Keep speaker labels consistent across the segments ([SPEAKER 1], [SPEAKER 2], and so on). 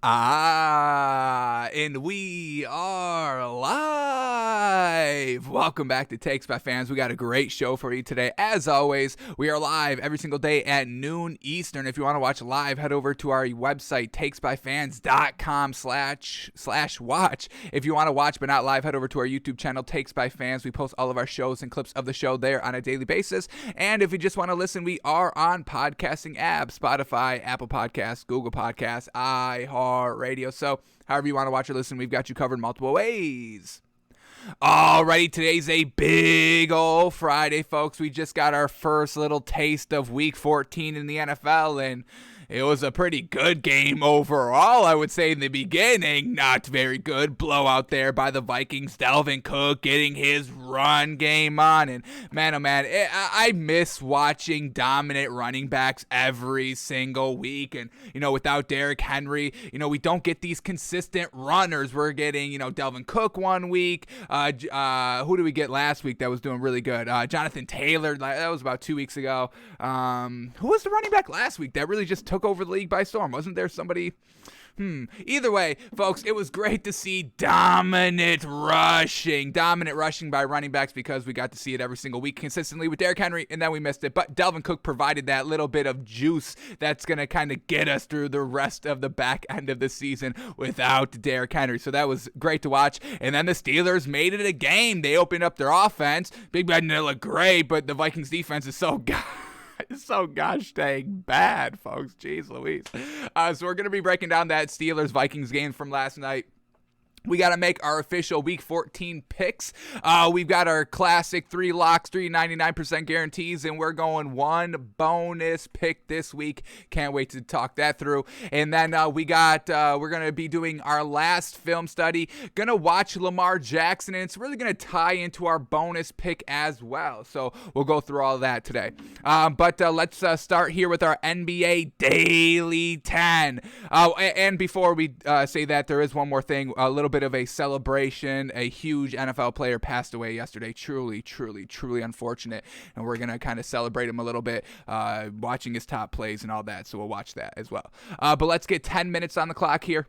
[SPEAKER 1] And we are live. Welcome back to Takes by Fans. We got a great show for you today. As always, we are live every single day at noon Eastern. If you want to watch live, head over to our website, takesbyfans.com/watch. If you want to watch but not live, head over to our YouTube channel, Takes by Fans. We post all of our shows and clips of the show there on a daily basis. And if you just want to listen, we are on podcasting apps, Spotify, Apple Podcasts, Google Podcasts, iHeartRadio. So however you want to watch or listen, we've got you covered multiple ways. Alrighty, today's a big old Friday, folks. We just got our first little taste of Week 14 in the NFL, and it was a pretty good game overall, I would say, in the beginning. Not very good. Blowout there by the Vikings. Dalvin Cook getting his run game on. And man, oh man, I miss watching dominant running backs every single week. And, without Derrick Henry, we don't get these consistent runners. We're getting, Dalvin Cook one week. Who did we get last week that was doing really good? Jonathan Taylor. That was about 2 weeks ago. Who was the running back last week that really just took over the league by storm? Wasn't there somebody? Either way, folks, it was great to see dominant rushing by running backs, because we got to see it every single week consistently with Derrick Henry, and then we missed it. But Dalvin Cook provided that little bit of juice that's going to kind of get us through the rest of the back end of the season without Derrick Henry. So that was great to watch. And then the Steelers made it a game. They opened up their offense. Big Ben didn't look great, but the Vikings defense is so gosh dang bad, folks. Jeez Louise. So we're going to be breaking down that Steelers-Vikings game from last night. We got to make our official Week 14 picks. We've got our classic 3 locks, 3.99% guarantees, and we're going one bonus pick this week. Can't wait to talk that through. And then we're going to be doing our last film study. Going to watch Lamar Jackson, and it's really going to tie into our bonus pick as well. So we'll go through all of that today. But let's start here with our NBA Daily 10. And before we say that, there is one more thing, a little bit of a celebration. A huge NFL player passed away yesterday. Truly unfortunate, and we're gonna kind of celebrate him a little bit, watching his top plays and all that, so we'll watch that as well. But let's get 10 minutes on the clock here.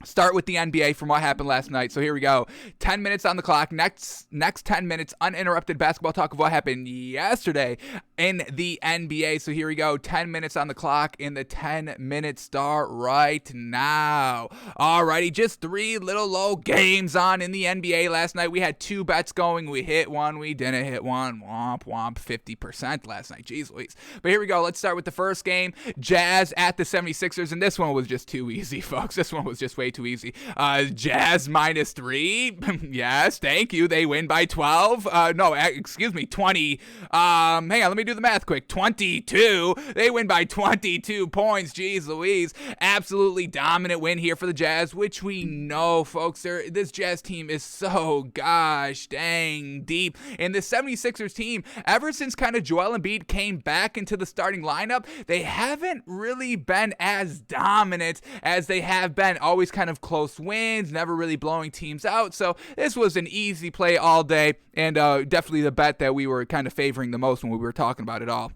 [SPEAKER 1] Start with the NBA from what happened last night. So here we go. 10 minutes on the clock. Next 10 minutes, uninterrupted basketball talk of what happened yesterday in the NBA. So here we go. 10 minutes on the clock, in the 10-minute start right now. Alrighty, just 3 little low games on in the NBA last night. We had 2 bets going. We hit one. We didn't hit one. Womp, 50% last night. Jeez Louise. But here we go. Let's start with the first game. Jazz at the 76ers. And this one was just too easy, folks. This one was just way too easy. Jazz -3. Yes, thank you. They win by 12. 20. Hang on, let me do the math quick. 22. They win by 22 points. Jeez Louise. Absolutely dominant win here for the Jazz, which we know, folks. This Jazz team is so gosh dang deep. And the 76ers team, ever since kind of Joel Embiid came back into the starting lineup, they haven't really been as dominant as they have been. Always kind of close wins, never really blowing teams out. So this was an easy play all day, and definitely the bet that we were kind of favoring the most when we were talking about it all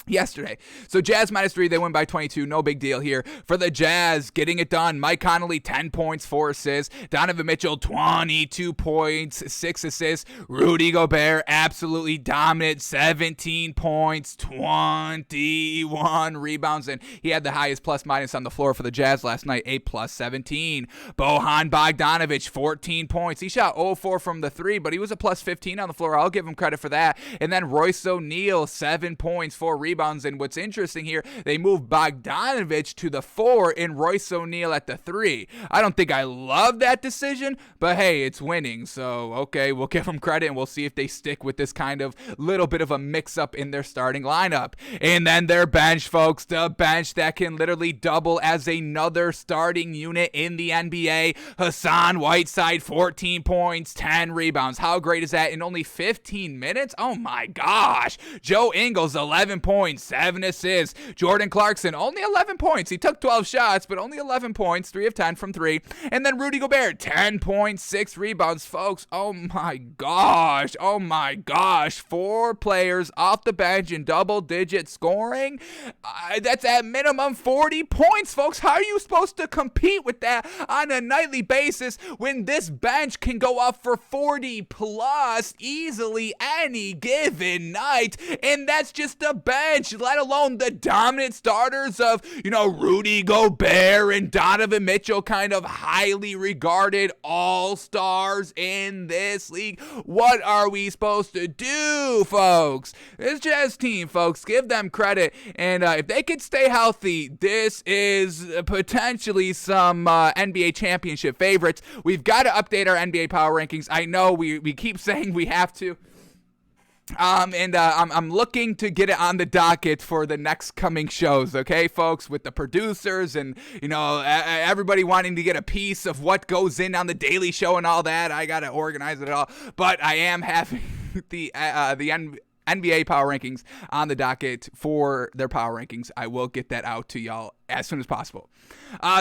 [SPEAKER 1] yesterday. So Jazz -3, they win by 22. No big deal here for the Jazz. Getting it done. Mike Conley, 10 points, 4 assists. Donovan Mitchell, 22 points, 6 assists. Rudy Gobert, absolutely dominant, 17 points, 21 rebounds, and he had the highest plus-minus on the floor for the Jazz last night, a +17. Bojan Bogdanovic, 14 points. He shot 0-4 from the 3, but he was a +15 on the floor. I'll give him credit for that. And then Royce O'Neal, 7 points, 4 rebounds. And what's interesting here, they moved Bogdanovic to the 4 and Royce O'Neal at the 3. I don't think I love that decision, but hey, it's winning. So, okay, we'll give them credit, and we'll see if they stick with this kind of little bit of a mix-up in their starting lineup. And then their bench, folks, the bench that can literally double as another starting unit in the NBA. Hassan Whiteside, 14 points, 10 rebounds. How great is that in only 15 minutes? Oh my gosh. Joe Ingles, 11 points. points, 7 assists. Jordan Clarkson, only 11 points. He took 12 shots, but only 11 points, 3 of 10 from 3. And then Rudy Gobert, 10.6 rebounds, folks. Oh my gosh. 4 players off the bench in double-digit scoring. That's at minimum 40 points, folks. How are you supposed to compete with that on a nightly basis when this bench can go up for 40 plus easily any given night? And that's just the bench, let alone the dominant starters of, Rudy Gobert and Donovan Mitchell, kind of highly regarded all-stars in this league. What are we supposed to do, folks? This Jazz team, folks, give them credit. And if they could stay healthy, this is potentially some NBA championship favorites. We've got to update our NBA power rankings. I know we keep saying we have to. I'm looking to get it on the docket for the next coming shows, okay, folks, with the producers and, everybody wanting to get a piece of what goes in on the Daily Show and all that. I got to organize it all, but I am having the NBA power rankings on the docket for their power rankings. I will get that out to y'all as soon as possible.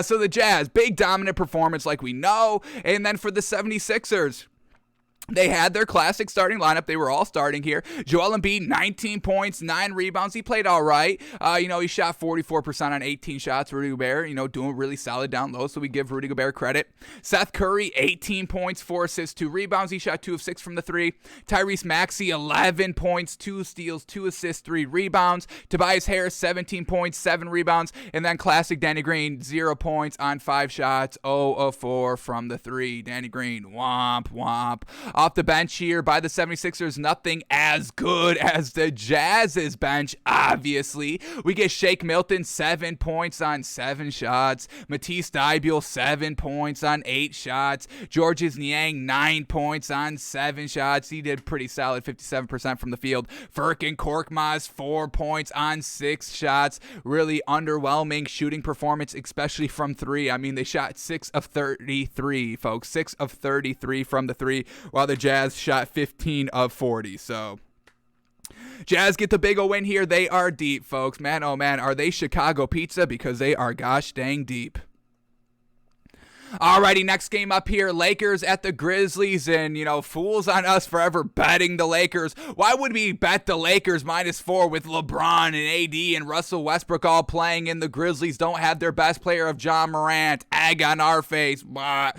[SPEAKER 1] So the Jazz, big dominant performance like we know, and then for the 76ers, they had their classic starting lineup. They were all starting here. Joel Embiid, 19 points, 9 rebounds. He played all right. He shot 44% on 18 shots. Rudy Gobert, doing really solid down low, so we give Rudy Gobert credit. Seth Curry, 18 points, 4 assists, 2 rebounds. He shot 2 of 6 from the 3. Tyrese Maxey, 11 points, 2 steals, 2 assists, 3 rebounds. Tobias Harris, 17 points, 7 rebounds. And then classic Danny Green, 0 points on 5 shots, 0 of 4 from the 3. Danny Green, womp, womp. Off the bench here by the 76ers, nothing as good as the Jazz's bench, obviously. We get Shake Milton, 7 points on 7 shots. Matisse Thybulle, 7 points on 8 shots. Georges Niang, 9 points on 7 shots. He did pretty solid, 57% from the field. Furkan Korkmaz, 4 points on 6 shots. Really underwhelming shooting performance, especially from 3. I mean, they shot 6 of 33, folks. 6 of 33 from the 3, while the Jazz shot 15 of 40. So Jazz get the big O win here. They are deep, folks. Man, oh man, are they Chicago pizza? Because they are gosh dang deep. Alrighty, next game up here, Lakers at the Grizzlies, and, fools on us forever betting the Lakers. Why would we bet the Lakers -4 with LeBron and AD and Russell Westbrook all playing, and the Grizzlies don't have their best player of John Morant? Egg on our face. But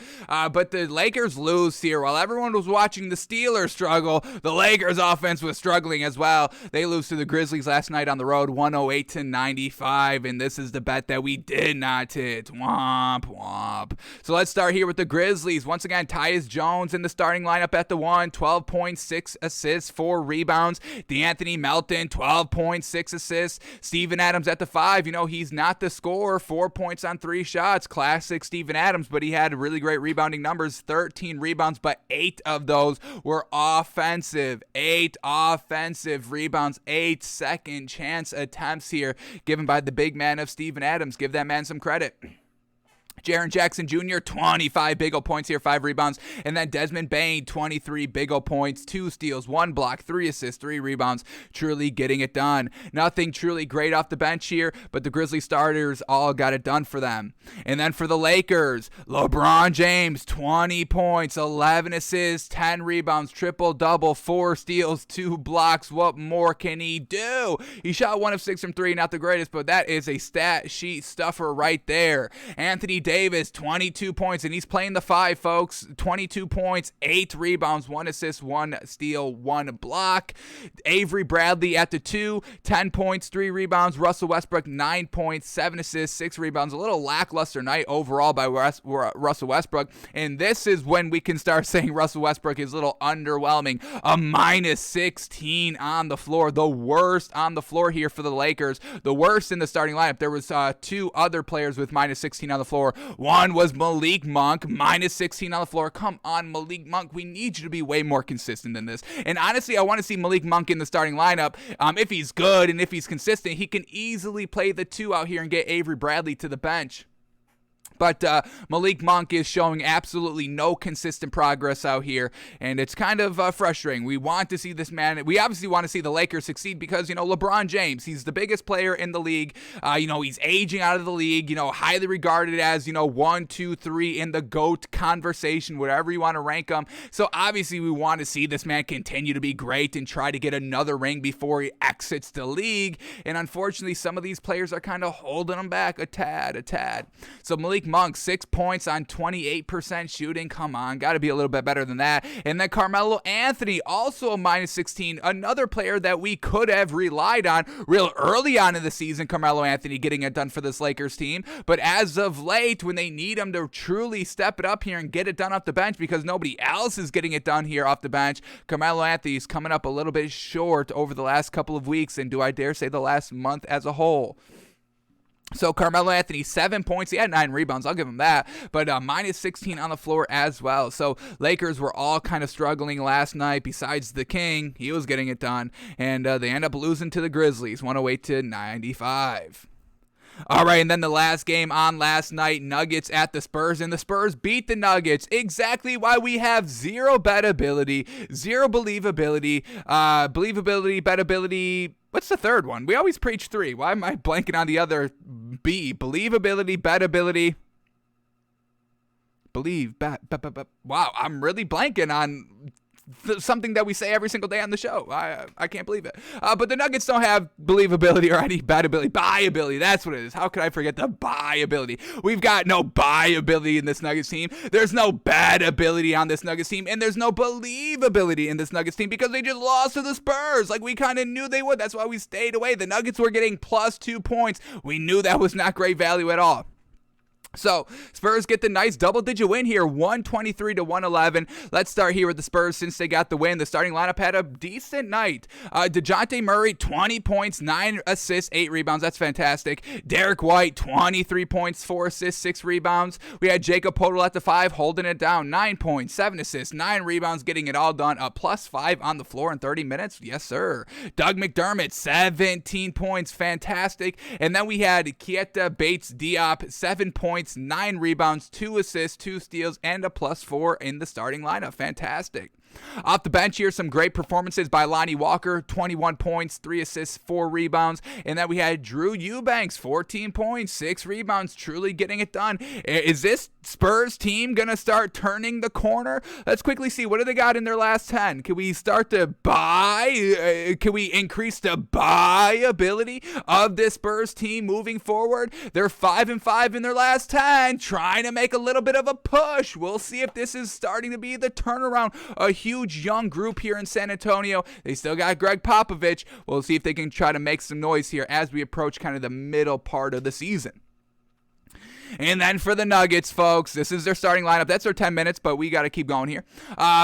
[SPEAKER 1] the Lakers lose here. While everyone was watching the Steelers struggle, the Lakers offense was struggling as well. They lose to the Grizzlies last night on the road, 108-95, and this is the bet that we did not hit. Womp, womp. So let's start here with the Grizzlies. Once again, Tyus Jones in the starting lineup at the 1, 12 points, 6 assists, 4 rebounds. DeAnthony Melton, 12 points, 6 assists. Steven Adams at the 5. He's not the scorer, 4 points on 3 shots. Classic Steven Adams, but he had really great rebounding numbers, 13 rebounds, but 8 of those were offensive. 8 offensive rebounds, 8 second chance attempts here given by the big man of Steven Adams. Give that man some credit. Jaren Jackson Jr., 25 big O points here, 5 rebounds. And then Desmond Bane, 23 big O points, 2 steals, 1 block, 3 assists, 3 rebounds. Truly getting it done. Nothing truly great off the bench here, but the Grizzly starters all got it done for them. And then for the Lakers, LeBron James, 20 points, 11 assists, 10 rebounds, triple-double, 4 steals, 2 blocks. What more can he do? He shot 1 of 6 from 3, not the greatest, but that is a stat sheet stuffer right there. Anthony Davis, 22 points, and he's playing the 5, folks. 22 points, 8 rebounds, 1 assist, 1 steal, 1 block. Avery Bradley at the 2, 10 points, 3 rebounds. Russell Westbrook, 9 points, 7 assists, 6 rebounds. A little lackluster night overall by Russell Westbrook, and this is when we can start saying Russell Westbrook is a little underwhelming. A -16 on the floor, the worst on the floor here for the Lakers, the worst in the starting lineup. There was 2 other players with -16 on the floor. One was Malik Monk, -16 on the floor. Come on, Malik Monk. We need you to be way more consistent than this. And honestly, I want to see Malik Monk in the starting lineup. If he's good and if he's consistent, he can easily play the 2 out here and get Avery Bradley to the bench. But Malik Monk is showing absolutely no consistent progress out here, and it's kind of frustrating. We want to see this man. We obviously want to see the Lakers succeed because, LeBron James, he's the biggest player in the league. He's aging out of the league, highly regarded as, 1, 2, 3 in the GOAT conversation, whatever you want to rank him. So obviously we want to see this man continue to be great and try to get another ring before he exits the league. And unfortunately, some of these players are kind of holding him back a tad. So Malik Monk, 6 points on 28% shooting. Come on, got to be a little bit better than that. And then Carmelo Anthony, also a minus 16, another player that we could have relied on real early on in the season. Carmelo Anthony getting it done for this Lakers team. But as of late, when they need him to truly step it up here and get it done off the bench because nobody else is getting it done here off the bench, Carmelo Anthony's coming up a little bit short over the last couple of weeks, and do I dare say the last month as a whole. So Carmelo Anthony, 7 points. He had 9 rebounds. I'll give him that. But minus 16 on the floor as well. So Lakers were all kind of struggling last night. Besides the King, he was getting it done. And they end up losing to the Grizzlies, 108-95. All right, and then the last game on last night, Nuggets at the Spurs, and the Spurs beat the Nuggets. Exactly why we have zero bettability, zero believability, bettability. What's the third one? We always preach 3. Why am I blanking on the other B? Believability, bettability. Wow, I'm really blanking on something that we say every single day on the show. I can't believe it. But the Nuggets don't have believability or any buyability. That's what it is. How could I forget the buyability? We've got no buyability in this Nuggets team. There's no bad ability on this Nuggets team, and there's no believability in this Nuggets team because they just lost to the Spurs like we kind of knew they would. That's why we stayed away. The Nuggets were getting plus 2 points. We knew that was not great value at all. So Spurs get the nice double-digit win here, 123-111. Let's start here with the Spurs since they got the win. The starting lineup had a decent night. DeJounte Murray, 20 points, 9 assists, 8 rebounds. That's fantastic. Derek White, 23 points, 4 assists, 6 rebounds. We had Jacob Poeltl at the 5, holding it down, 9 points, 7 assists, 9 rebounds, getting it all done. A plus 5 on the floor in 30 minutes. Yes, sir. Doug McDermott, 17 points, fantastic. And then we had Keita Bates-Diop, 7 points, 9 rebounds, 2 assists, 2 steals, and a plus 4 in the starting lineup. Fantastic. Off the bench here, some great performances by Lonnie Walker, 21 points, 3 assists, 4 rebounds. And then we had Drew Eubanks, 14 points, 6 rebounds, truly getting it done. Is this Spurs team going to start turning the corner? Let's quickly see. What do they got in their last 10? Can we start to buy? Can we increase the buyability of this Spurs team moving forward? They're 5-5 in their last 10, trying to make a little bit of a push. We'll see if this is starting to be the turnaround. A huge young group here in San Antonio. They still got Greg Popovich. We'll see if they can try to make some noise here as we approach kind of the middle part of the season. And then for the Nuggets, folks, this is their starting lineup. That's their 10 minutes, but we got to keep going here.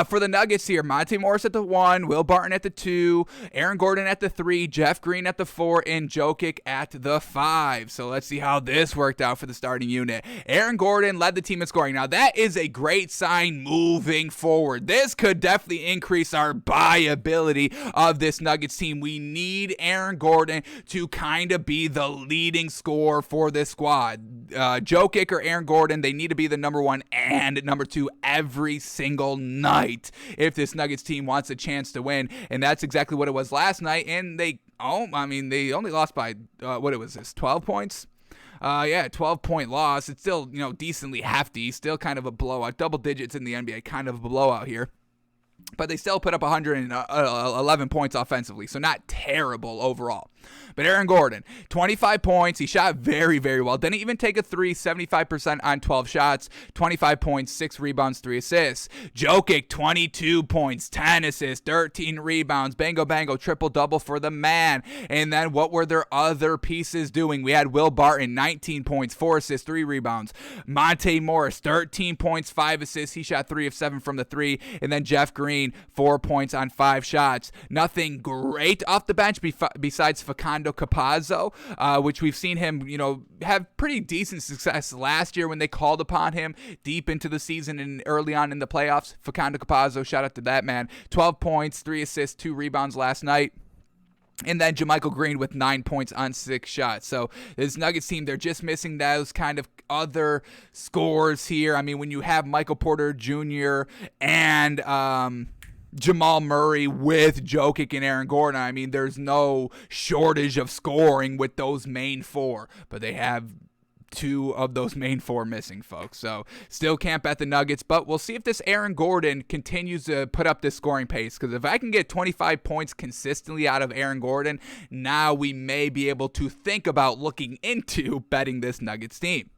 [SPEAKER 1] For the Nuggets here, Monte Morris at the 1, Will Barton at the 2, Aaron Gordon at the 3, Jeff Green at the 4, and Jokic at the 5. So let's see how this worked out for the starting unit. Aaron Gordon led the team in scoring. Now, that is a great sign moving forward. This could definitely increase our buyability of this Nuggets team. We need Aaron Gordon to kind of be the leading scorer for this squad. Jokic or Aaron Gordon, they need to be the number 1 and number 2 every single night if this Nuggets team wants a chance to win. And that's exactly what it was last night. And they only lost by, 12 points? 12-point loss. It's still, decently hefty, still kind of a blowout. Double digits in the NBA, kind of a blowout here. But they still put up 111 points offensively, so not terrible overall. But Aaron Gordon, 25 points. He shot very, very well. Didn't even take a 3, 75% on 12 shots. 25 points, 6 rebounds, 3 assists. Jokic, 22 points, 10 assists, 13 rebounds. Bango, triple-double for the man. And then what were their other pieces doing? We had Will Barton, 19 points, 4 assists, 3 rebounds. Monte Morris, 13 points, 5 assists. He shot 3 of 7 from the 3. And then Jeff Green, 4 points on 5 shots. Nothing great off the bench besides Facundo Campazzo, which we've seen him, have pretty decent success last year when they called upon him deep into the season and early on in the playoffs. Facundo Campazzo, shout out to that man. 12 points, 3 assists, 2 rebounds last night. And then JaMychal Green with 9 points on 6 shots. So this Nuggets team, they're just missing those kind of other scores here. I mean, when you have Michael Porter Jr. and Jamal Murray with Jokic and Aaron Gordon, I mean, there's no shortage of scoring with those main four. But they have 2 of those main 4 missing, folks. So still can't bet the Nuggets, but we'll see if this Aaron Gordon continues to put up this scoring pace, because if I can get 25 points consistently out of Aaron Gordon, now we may be able to think about looking into betting this Nuggets team.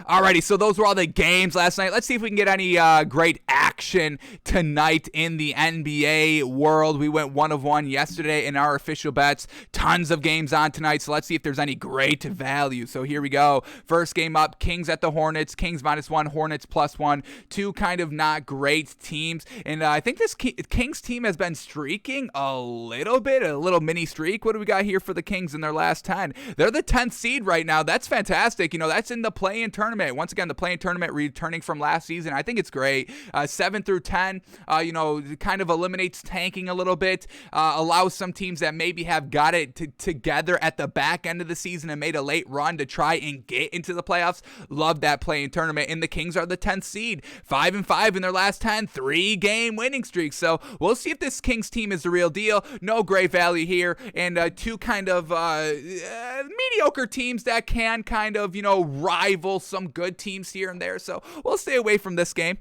[SPEAKER 1] Alrighty, so those were all the games last night. Let's see if we can get any great action tonight in the NBA world. We went 1 of 1 yesterday in our official bets. Tons of games on tonight, so let's see if there's any great value. So here we go. First game up, Kings at the Hornets. Kings -1, Hornets +1. 2 kind of not great teams. And I think this Kings team has been streaking a little mini streak. What do we got here for the Kings in their last 10? They're the 10th seed right now. That's fantastic. You know, that's in the play-in tournament. Once again, the play-in tournament returning from last season. I think it's great. 7 through 10, kind of eliminates tanking a little bit, allows some teams that maybe have got it together at the back end of the season and made a late run to try and get into the playoffs. Love that play-in tournament. And the Kings are the 10th seed, 5-5 in their last 10, 3-game winning streak. So we'll see if this Kings team is the real deal. No great value here, and 2 kind of mediocre teams that can kind of, rival some good teams here and there. So we'll stay away from this game.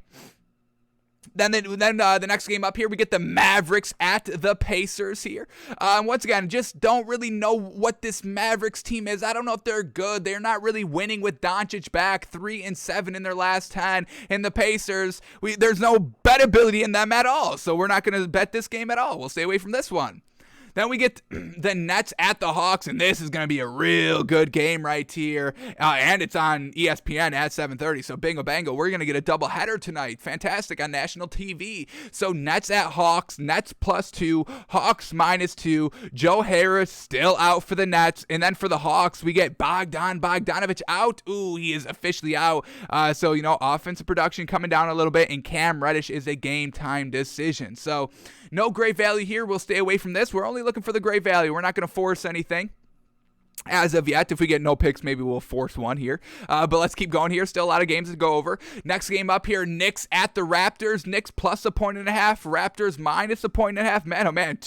[SPEAKER 1] Then the next game up here, we get the Mavericks at the Pacers here. Once again, just don't really know what this Mavericks team is. I don't know if they're good. They're not really winning with Doncic back, 3-7 in their last 10. And the Pacers, there's no bettability in them at all. So we're not going to bet this game at all. We'll stay away from this one. Then we get the Nets at the Hawks, and this is going to be a real good game right here. And it's on ESPN at 7:30, so bingo bango. We're going to get a doubleheader tonight. Fantastic on national TV. So Nets at Hawks, Nets +2, Hawks -2. Joe Harris still out for the Nets. And then for the Hawks, we get Bogdanovich out. Ooh, he is officially out. So, offensive production coming down a little bit, and Cam Reddish is a game-time decision. So no great value here. We'll stay away from this. We're only looking for the great value. We're not going to force anything as of yet. If we get no picks, maybe we'll force one here. But let's keep going here. Still a lot of games to go over. Next game up here, Knicks at the Raptors. Knicks +1.5, Raptors -1.5. Man, oh man,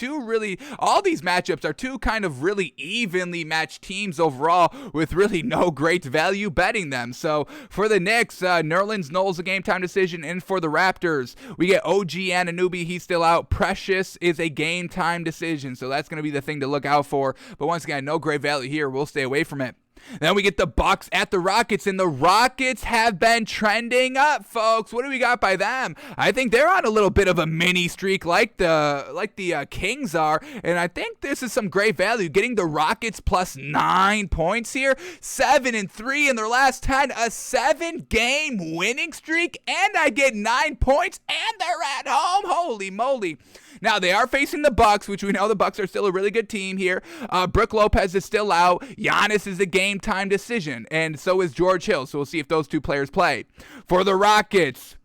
[SPEAKER 1] all these matchups are 2 kind of really evenly matched teams overall, with really no great value betting them. So for the Knicks, Nerlens Noel's a game time decision. And for the Raptors, we get OG Anunoby. He's still out. Precious is a game time decision. So that's going to be the thing to look out for. But once again, no great value here. We'll stay away from it. Then we get the Bucks at the Rockets, and the Rockets have been trending up, folks. What do we got by them? I think they're on a little bit of a mini streak like the Kings are, and I think this is some great value. Getting the Rockets +9 points here, 7-3 in their last 10, a 7-game winning streak, and I get 9 points, and they're at home. Holy moly. Now, they are facing the Bucks, which we know the Bucks are still a really good team here. Brook Lopez is still out. Giannis is a game-time decision, and so is George Hill. So we'll see if those 2 players play. For the Rockets,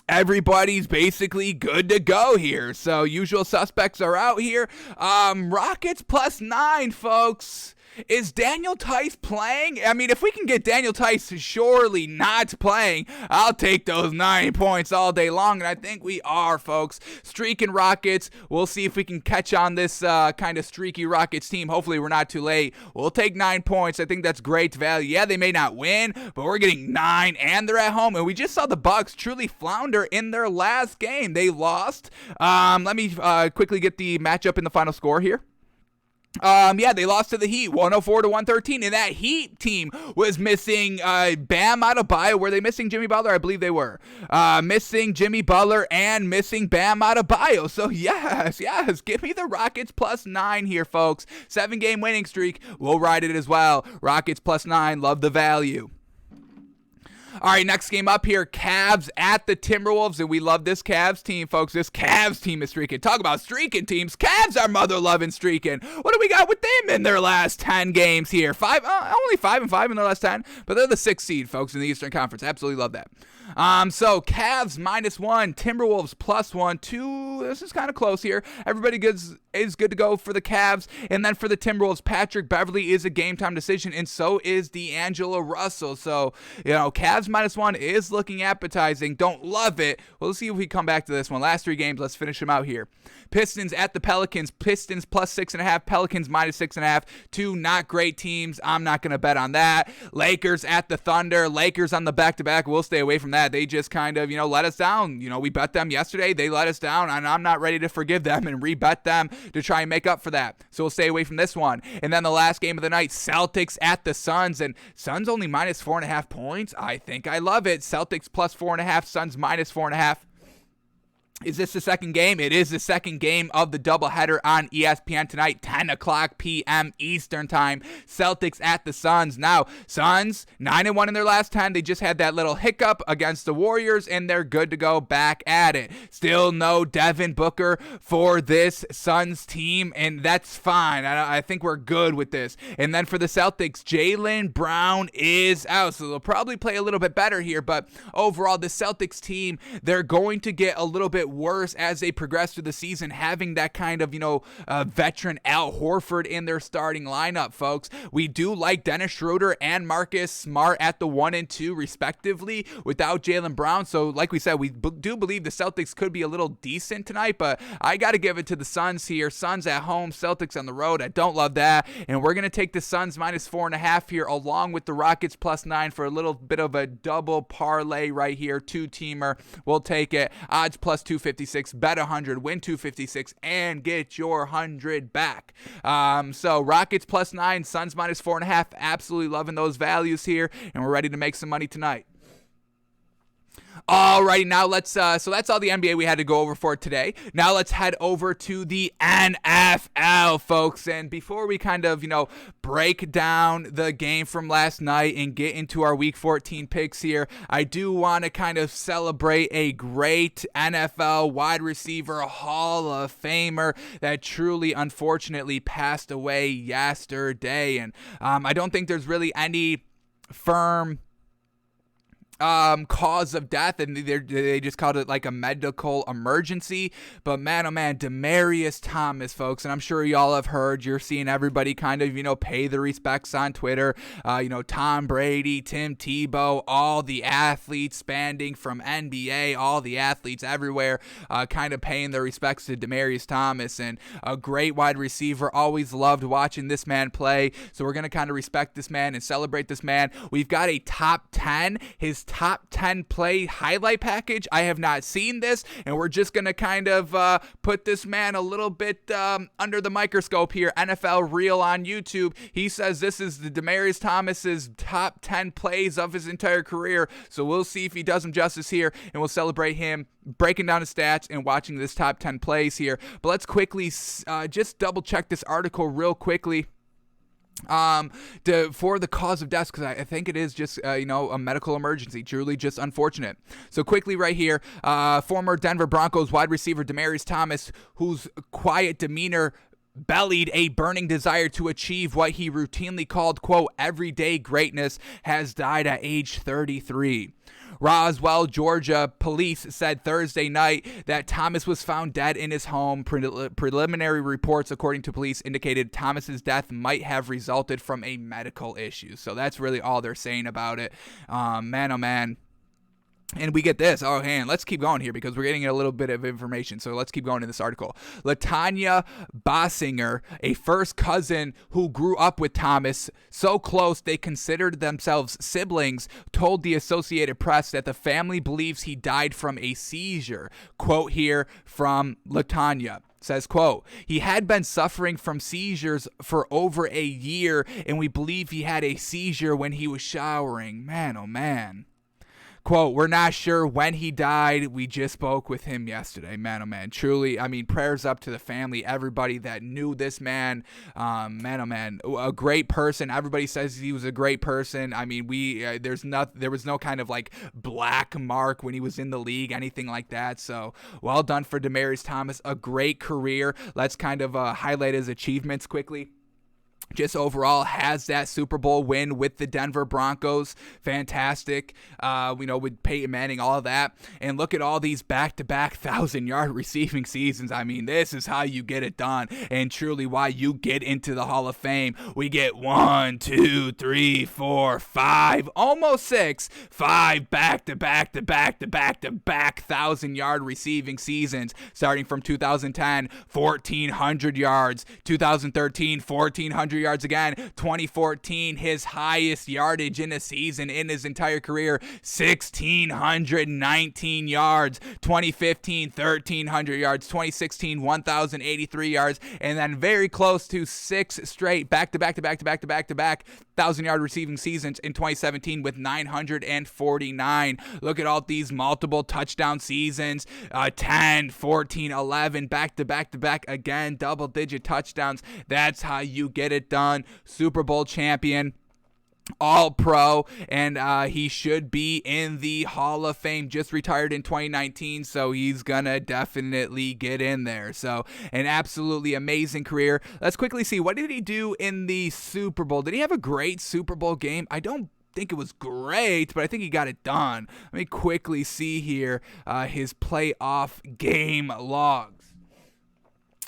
[SPEAKER 1] everybody's basically good to go here. So usual suspects are out here. Rockets +9, folks. Is Daniel Tice playing? I mean, if we can get Daniel Tice surely not playing, I'll take those 9 points all day long, and I think we are, folks. Streaking Rockets. We'll see if we can catch on this kind of streaky Rockets team. Hopefully we're not too late. We'll take 9 points. I think that's great value. Yeah, they may not win, but we're getting 9, and they're at home. And we just saw the Bucks truly flounder in their last game. They lost. Let me quickly get the matchup in the final score here. They lost to the Heat, 104-113, and that Heat team was missing Bam Adebayo. Were they missing Jimmy Butler? I believe they were. Missing Jimmy Butler and missing Bam Adebayo. So yes, give me the Rockets +9 here, folks. 7-game winning streak. We'll ride it as well. Rockets +9, love the value. All right, next game up here, Cavs at the Timberwolves, and we love this Cavs team, folks. This Cavs team is streaking. Talk about streaking teams. Cavs are mother-loving streaking. What do we got with them in their last 10 games here? Only 5-5 in their last 10, but they're the 6th seed, folks, in the Eastern Conference. Absolutely love that. So Cavs -1, Timberwolves +1, 2. This is kind of close here. Everybody is good to go for the Cavs, and then for the Timberwolves, Patrick Beverley is a game time decision, and so is D'Angelo Russell. So Cavs -1 is looking appetizing. Don't love it. We'll see if we come back to this one. Last 3 games, let's finish them out here. Pistons at the Pelicans. Pistons +6.5. Pelicans -6.5. 2 not great teams. I'm not going to bet on that. Lakers at the Thunder. Lakers on the back-to-back. We'll stay away from that. They just kind of, let us down. We bet them yesterday. They let us down, and I'm not ready to forgive them and rebet them to try and make up for that. So we'll stay away from this one. And then the last game of the night, Celtics at the Suns. And Suns only -4.5 points. I think I love it. Celtics +4.5. Suns -4.5. Is this the second game? It is the second game of the doubleheader on ESPN tonight, 10 o'clock p.m. Eastern time. Celtics at the Suns. Now, Suns, 9-1 in their last 10. They just had that little hiccup against the Warriors, and they're good to go back at it. Still no Devin Booker for this Suns team, and that's fine. I think we're good with this. And then for the Celtics, Jaylen Brown is out, so they'll probably play a little bit better here, but overall, the Celtics team, they're going to get a little bit worse as they progress through the season, having that kind of, veteran Al Horford in their starting lineup, folks. We do like Dennis Schroeder and Marcus Smart at the 1 and 2, respectively, without Jaylen Brown. So, like we said, we do believe the Celtics could be a little decent tonight, but I got to give it to the Suns here. Suns at home, Celtics on the road. I don't love that. And we're going to take the Suns -4.5 here, along with the Rockets +9 for a little bit of a double parlay right here. 2-teamer. We'll take it. Odds +256, bet 100, win 256, and get your 100 back. So Rockets +9, Suns -4.5. Absolutely loving those values here, and we're ready to make some money tonight. Alrighty, now let's, so that's all the NBA we had to go over for today. Now let's head over to the NFL, folks. And before we kind of, break down the game from last night and get into our Week 14 picks here, I do want to kind of celebrate a great NFL wide receiver, Hall of Famer that truly, unfortunately, passed away yesterday. And I don't think there's really any firm cause of death, and they just called it like a medical emergency. But man, oh man, Demaryius Thomas, folks, and I'm sure y'all have heard, you're seeing everybody kind of, pay the respects on Twitter. Tom Brady, Tim Tebow, all the athletes spanning from NBA, all the athletes everywhere, kind of paying their respects to Demaryius Thomas, and a great wide receiver. Always loved watching this man play. So we're going to kind of respect this man and celebrate this man. We've got a top 10, his top 10 play highlight package. I have not seen this, and we're just going to kind of put this man a little bit under the microscope here. NFL Reel on YouTube. He says this is the Demaryius Thomas's top 10 plays of his entire career. So we'll see if he does him justice here, and we'll celebrate him breaking down his stats and watching this top 10 plays here. But let's quickly just double check this article real quickly. For the cause of death, because I think it is just a medical emergency, truly just unfortunate. So quickly right here, former Denver Broncos wide receiver Demaryius Thomas, whose quiet demeanor bellied a burning desire to achieve what he routinely called, quote, everyday greatness, has died at age 33. Roswell, Georgia police said Thursday night that Thomas was found dead in his home. Preliminary reports, according to police, indicated Thomas's death might have resulted from a medical issue. So that's really all they're saying about it. Man, oh man. And we get this. Oh, man, let's keep going here because we're getting a little bit of information. So let's keep going in this article. LaTanya Bossinger, a first cousin who grew up with Thomas, so close they considered themselves siblings, told the Associated Press that the family believes he died from a seizure. Quote here from LaTanya. Says, quote, he had been suffering from seizures for over a year, and we believe he had a seizure when he was showering. Man, oh man. Quote, "We're not sure when he died. We just spoke with him yesterday." Man, oh man, truly, I mean, prayers up to the family, everybody that knew this man. Man, oh man, a great person. Everybody says he was a great person. I mean, there was no kind of like black mark when he was in the league, anything like that. So well done for Demaryius Thomas, a great career. Let's kind of highlight his achievements quickly. Just overall has that Super Bowl win with the Denver Broncos. Fantastic. With Peyton Manning, all of that. And look at all these back-to-back 1,000-yard receiving seasons. I mean, this is how you get it done and truly why you get into the Hall of Fame. We get 1, 2, 3, 4, 5, almost 6, 5 back-to-back 1,000-yard receiving seasons. Starting from 2010, 1,400 yards. 2013, 1,400 yards again. 2014, his highest yardage in a season in his entire career, 1,619 yards. 2015, 1,300 yards. 2016, 1,083 yards, and then very close to 6 straight back-to-back 1,000-yard receiving seasons in 2017 with 949. Look at all these multiple touchdown seasons, 10, 14, 11, back-to-back again, double-digit touchdowns. That's how you get it done. Super Bowl champion, All-Pro, and he should be in the Hall of Fame. Just retired in 2019, so he's gonna definitely get in there. So an absolutely amazing career. Let's quickly see, what did he do in the Super Bowl? Did he have a great Super Bowl game? I don't think it was great, but I think he got it done. Let me quickly see here his playoff game logs.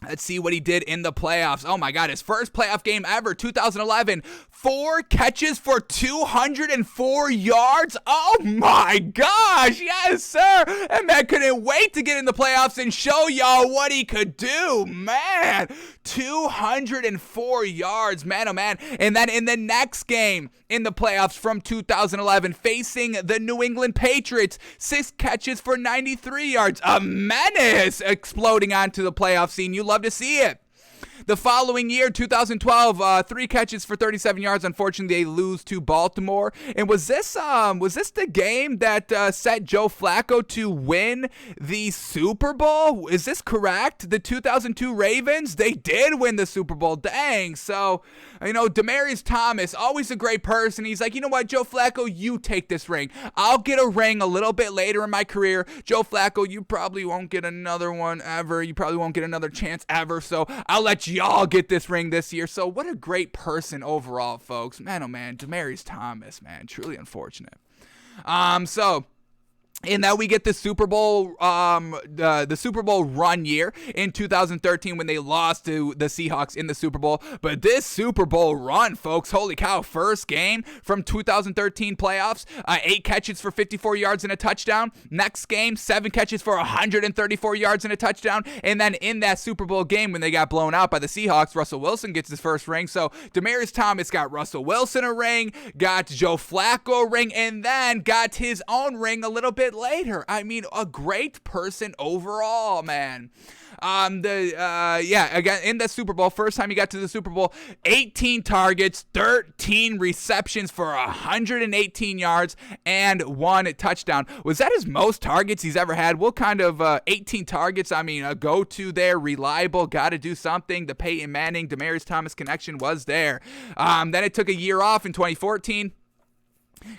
[SPEAKER 1] Let's see what he did in the playoffs. Oh my God, his first playoff game ever, 2011. 4 catches for 204 yards. Oh my gosh, yes, sir. And man couldn't wait to get in the playoffs and show y'all what he could do. Man, 204 yards, man, oh man. And then in the next game in the playoffs from 2011, facing the New England Patriots, 6 catches for 93 yards. A menace exploding onto the playoff scene. You love to see it. The following year, 2012, 3 catches for 37 yards. Unfortunately, they lose to Baltimore. And was this the game that set Joe Flacco to win the Super Bowl? Is this correct? The 2002 Ravens, they did win the Super Bowl. Dang. So, Demaryius Thomas, always a great person. He's like, you know what, Joe Flacco, you take this ring. I'll get a ring a little bit later in my career. Joe Flacco, you probably won't get another one ever. You probably won't get another chance ever. So I'll let y'all get this ring this year. So what a great person overall, folks. Man, oh man, Demaryius Thomas, man, truly unfortunate. And now we get the Super Bowl, the Super Bowl run year in 2013 when they lost to the Seahawks in the Super Bowl. But this Super Bowl run, folks, holy cow, first game from 2013 playoffs, 8 catches for 54 yards and a touchdown. Next game, 7 catches for 134 yards and a touchdown. And then in that Super Bowl game when they got blown out by the Seahawks, Russell Wilson gets his first ring. So Demaryius Thomas got Russell Wilson a ring, got Joe Flacco a ring, and then got his own ring a little bit later. I mean, a great person overall, man. Again, in the Super Bowl, first time he got to the Super Bowl, 18 targets, 13 receptions for 118 yards and 1 touchdown. Was that his most targets he's ever had? What kind of 18 targets? I mean, a go-to there, reliable, got to do something. The Peyton Manning, Demaryius Thomas connection was there. Then it took a year off in 2014.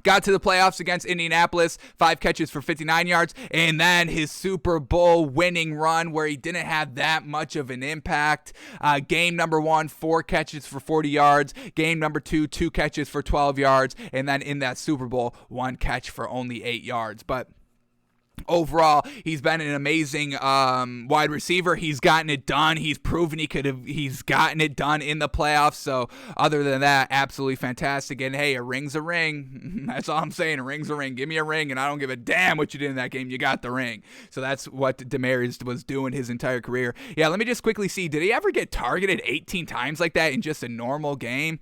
[SPEAKER 1] Got to the playoffs against Indianapolis, 5 catches for 59 yards, and then his Super Bowl winning run where he didn't have that much of an impact. Game number 1, 4 catches for 40 yards. Game number 2, 2 catches for 12 yards, and then in that Super Bowl, 1 catch for only 8 yards. But overall, he's been an amazing wide receiver. He's gotten it done. He's proven he's gotten it done in the playoffs. So other than that, absolutely fantastic. And hey, a ring's a ring. That's all I'm saying. A ring's a ring. Give me a ring, and I don't give a damn what you did in that game. You got the ring. So that's what Demaryius was doing his entire career. Yeah, let me just quickly see. Did he ever get targeted 18 times like that in just a normal game?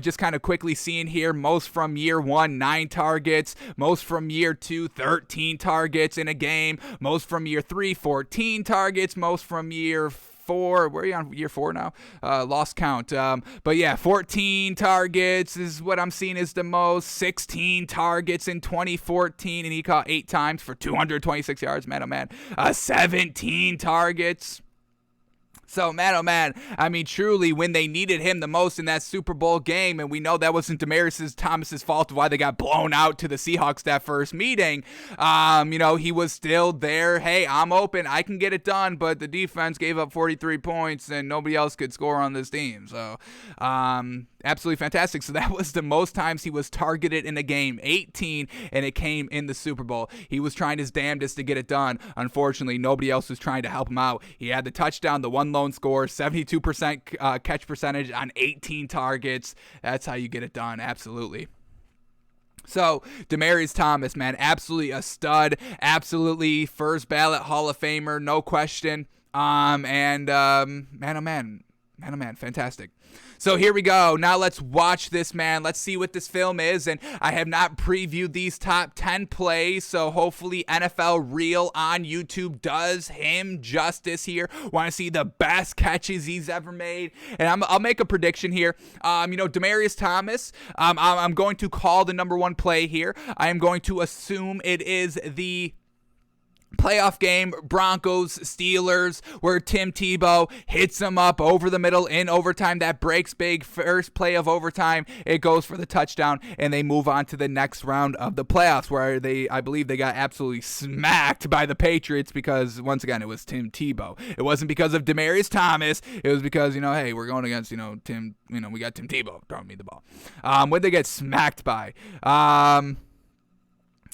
[SPEAKER 1] Just kind of quickly seeing here, most from year 1, 9 targets. Most from year 2, 13 targets in a game. Most from year 3, 14 targets. Most from year 4. Where are you on year 4 now? Lost count. But yeah, 14 targets is what I'm seeing is the most. 16 targets in 2014, and he caught 8 times for 226 yards. Man, oh man. 17 targets. So, man, oh, man, I mean, truly, when they needed him the most in that Super Bowl game, and we know that wasn't Demaryius Thomas's fault of why they got blown out to the Seahawks that first meeting, he was still there. Hey, I'm open. I can get it done, but the defense gave up 43 points, and nobody else could score on this team. So, absolutely fantastic. So that was the most times he was targeted in a game, 18, and it came in the Super Bowl. He was trying his damnedest to get it done. Unfortunately, nobody else was trying to help him out. He had the touchdown, the one lone score, 72% catch percentage on 18 targets. That's how you get it done. Absolutely. So, Demaryius Thomas, man, absolutely a stud. Absolutely first ballot Hall of Famer, no question. Man, oh man, fantastic. So here we go. Now let's watch this, man. Let's see what this film is. And I have not previewed these top 10 plays, so hopefully NFL Reel on YouTube does him justice here. Want to see the best catches he's ever made. And I'll make a prediction here. Demaryius Thomas, I'm going to call the number 1 play here. I am going to assume it is the playoff game, Broncos, Steelers, where Tim Tebow hits them up over the middle in overtime. That breaks big. First play of overtime, it goes for the touchdown, and they move on to the next round of the playoffs, where I believe they got absolutely smacked by the Patriots because, once again, it was Tim Tebow. It wasn't because of Demaryius Thomas. It was because, hey, we're going against, Tim, we got Tim Tebow throwing me the ball. What'd they get smacked by?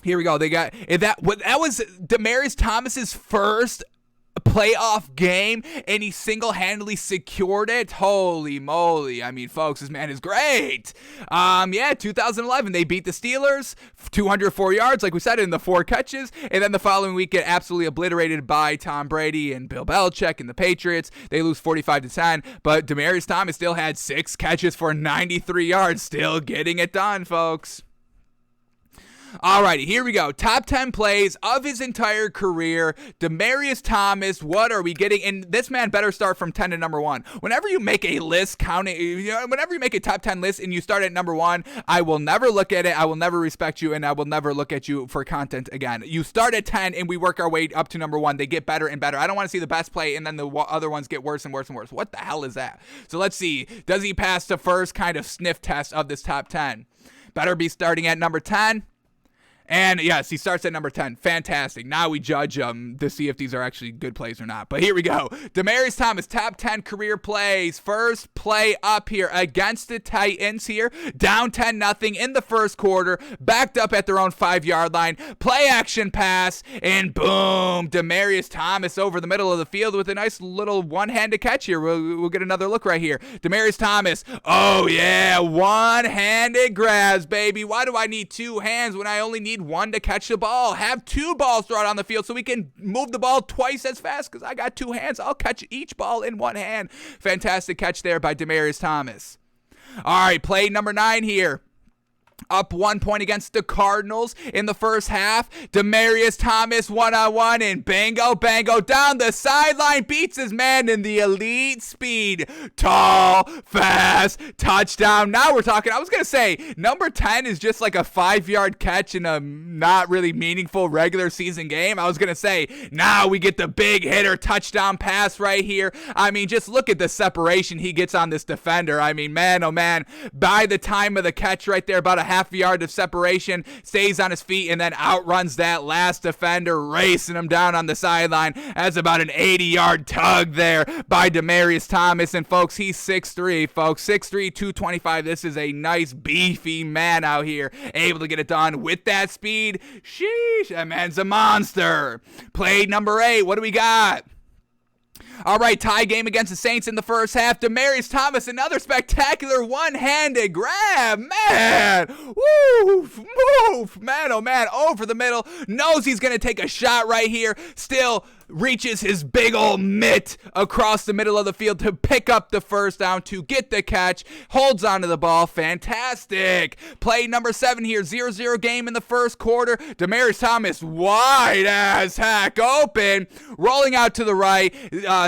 [SPEAKER 1] Here we go. They got that was Demaryius Thomas's first playoff game, and he single-handedly secured it. Holy moly. I mean, folks, this man is great. 2011, they beat the Steelers, 204 yards, like we said, in the 4 catches, and then the following week get absolutely obliterated by Tom Brady and Bill Belichick and the Patriots. They lose 45-10, but Demaryius Thomas still had 6 catches for 93 yards, still getting it done, folks. Alrighty, here we go. Top 10 plays of his entire career. Demaryius Thomas, what are we getting? And this man better start from 10 to number 1. Whenever you make a list whenever you make a top 10 list and you start at number 1, I will never look at it. I will never respect you, and I will never look at you for content again. You start at 10 and we work our way up to number 1. They get better and better. I don't want to see the best play and then the other ones get worse and worse and worse. What the hell is that? So let's see. Does he pass the first kind of sniff test of this top 10? Better be starting at number 10. And yes, he starts at number 10. Fantastic. Now we judge them to see if these are actually good plays or not. But here we go. Demaryius Thomas, top 10 career plays. First play up here against the Titans here. Down 10-0 in the first quarter. Backed up at their own 5-yard line. Play action pass. And boom. Demaryius Thomas over the middle of the field with a nice little one-handed catch here. We'll get another look right here. Demaryius Thomas. Oh, yeah. One-handed grabs, baby. Why do I need 2 hands when I only need 1 to catch the ball? Have 2 balls thrown on the field so we can move the ball twice as fast because I got 2 hands. I'll catch each ball in 1 hand. Fantastic catch there by Demaryius Thomas. All right, play number 9 here. Up 1 point against the Cardinals in the first half. Demaryius Thomas one-on-one and bango, down the sideline. Beats his man in the elite speed. Tall, fast, touchdown. Now we're talking. I was going to say, number 10 is just like a 5-yard catch in a not really meaningful regular season game. I was going to say, now we get the big hitter touchdown pass right here. I mean, just look at the separation he gets on this defender. I mean, man, oh man, by the time of the catch right there, about a half yard of separation, stays on his feet, and then outruns that last defender, racing him down on the sideline. That's about an 80-yard tug there by Demaryius Thomas. And folks, he's 6'3", folks. 6'3", 225. This is a nice, beefy man out here, able to get it done with that speed. Sheesh, that man's a monster. Play number 8. What do we got? All right, tie game against the Saints in the first half. Demaryius Thomas, another spectacular one-handed grab. Man, move, man, oh man, over the middle. Knows he's going to take a shot right here. Still reaches his big old mitt across the middle of the field to pick up the first down, to get the catch, holds onto the ball. Fantastic. Play number 7 here, 0-0 game in the first quarter. Demaryius Thomas wide as heck open, rolling out to the right,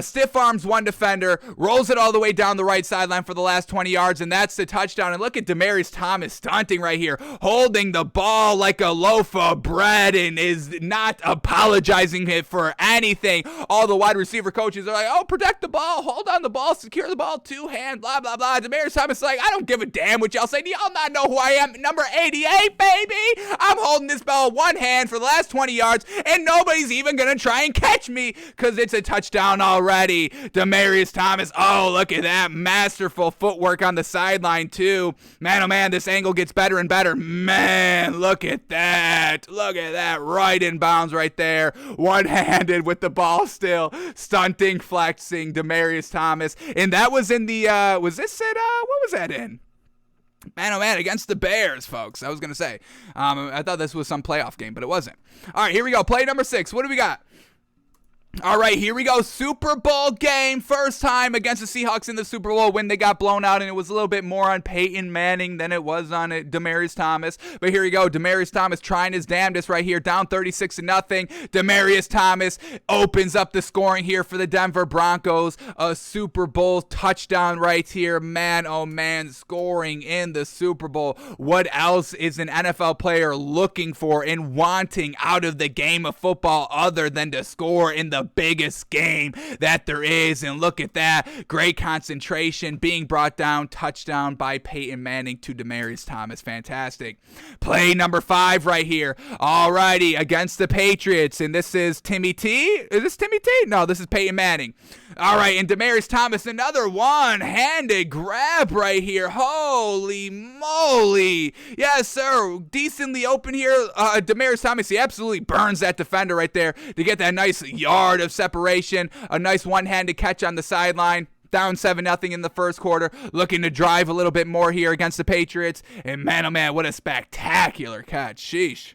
[SPEAKER 1] stiff arms one defender, rolls it all the way down the right sideline for the last 20 yards, and that's the touchdown. And look at Demaryius Thomas stunting right here, holding the ball like a loaf of bread and is not apologizing for anything. All the wide receiver coaches are like, oh, protect the ball, hold on the ball, secure the ball, two-hand, blah, blah, blah. Demaryius Thomas is like, I don't give a damn what y'all say. Do y'all not know who I am? Number 88, baby. I'm holding this ball one hand for the last 20 yards, and nobody's even going to try and catch me because it's a touchdown already. Demaryius Thomas, oh, look at that masterful footwork on the sideline, too. Man, oh, man, this angle gets better and better. Man, look at that. Look at that. Right in bounds right there. One-handed with the ball still, stunting, flexing Demaryius Thomas. And that was in the, was this it, what was that in? Man, oh man, against the Bears, folks. I was going to say, I thought this was some playoff game, but it wasn't. All right, here we go. Play number 6. What do we got? All right, here we go. Super Bowl game. First time against the Seahawks in the Super Bowl when they got blown out, and it was a little bit more on Peyton Manning than it was on Demaryius Thomas. But here we go. Demaryius Thomas trying his damnedest right here, down 36-0. Demaryius Thomas opens up the scoring here for the Denver Broncos. A Super Bowl touchdown right here. Man, oh man, scoring in the Super Bowl. What else is an NFL player looking for and wanting out of the game of football other than to score in the biggest game that there is? And look at that, great concentration, being brought down, touchdown by Peyton Manning to Demaryius Thomas. Fantastic. Play number 5 right here. Alrighty, against the Patriots, and this is Timmy T. Is this Timmy T? No, this is Peyton Manning. All right, and Demaryius Thomas, another one-handed grab right here. Holy moly. Yes, sir. Decently open here. Demaryius Thomas, he absolutely burns that defender right there to get that nice yard of separation. A nice one-handed catch on the sideline. Down 7-0 in the first quarter. Looking to drive a little bit more here against the Patriots. And man, oh man, what a spectacular catch. Sheesh.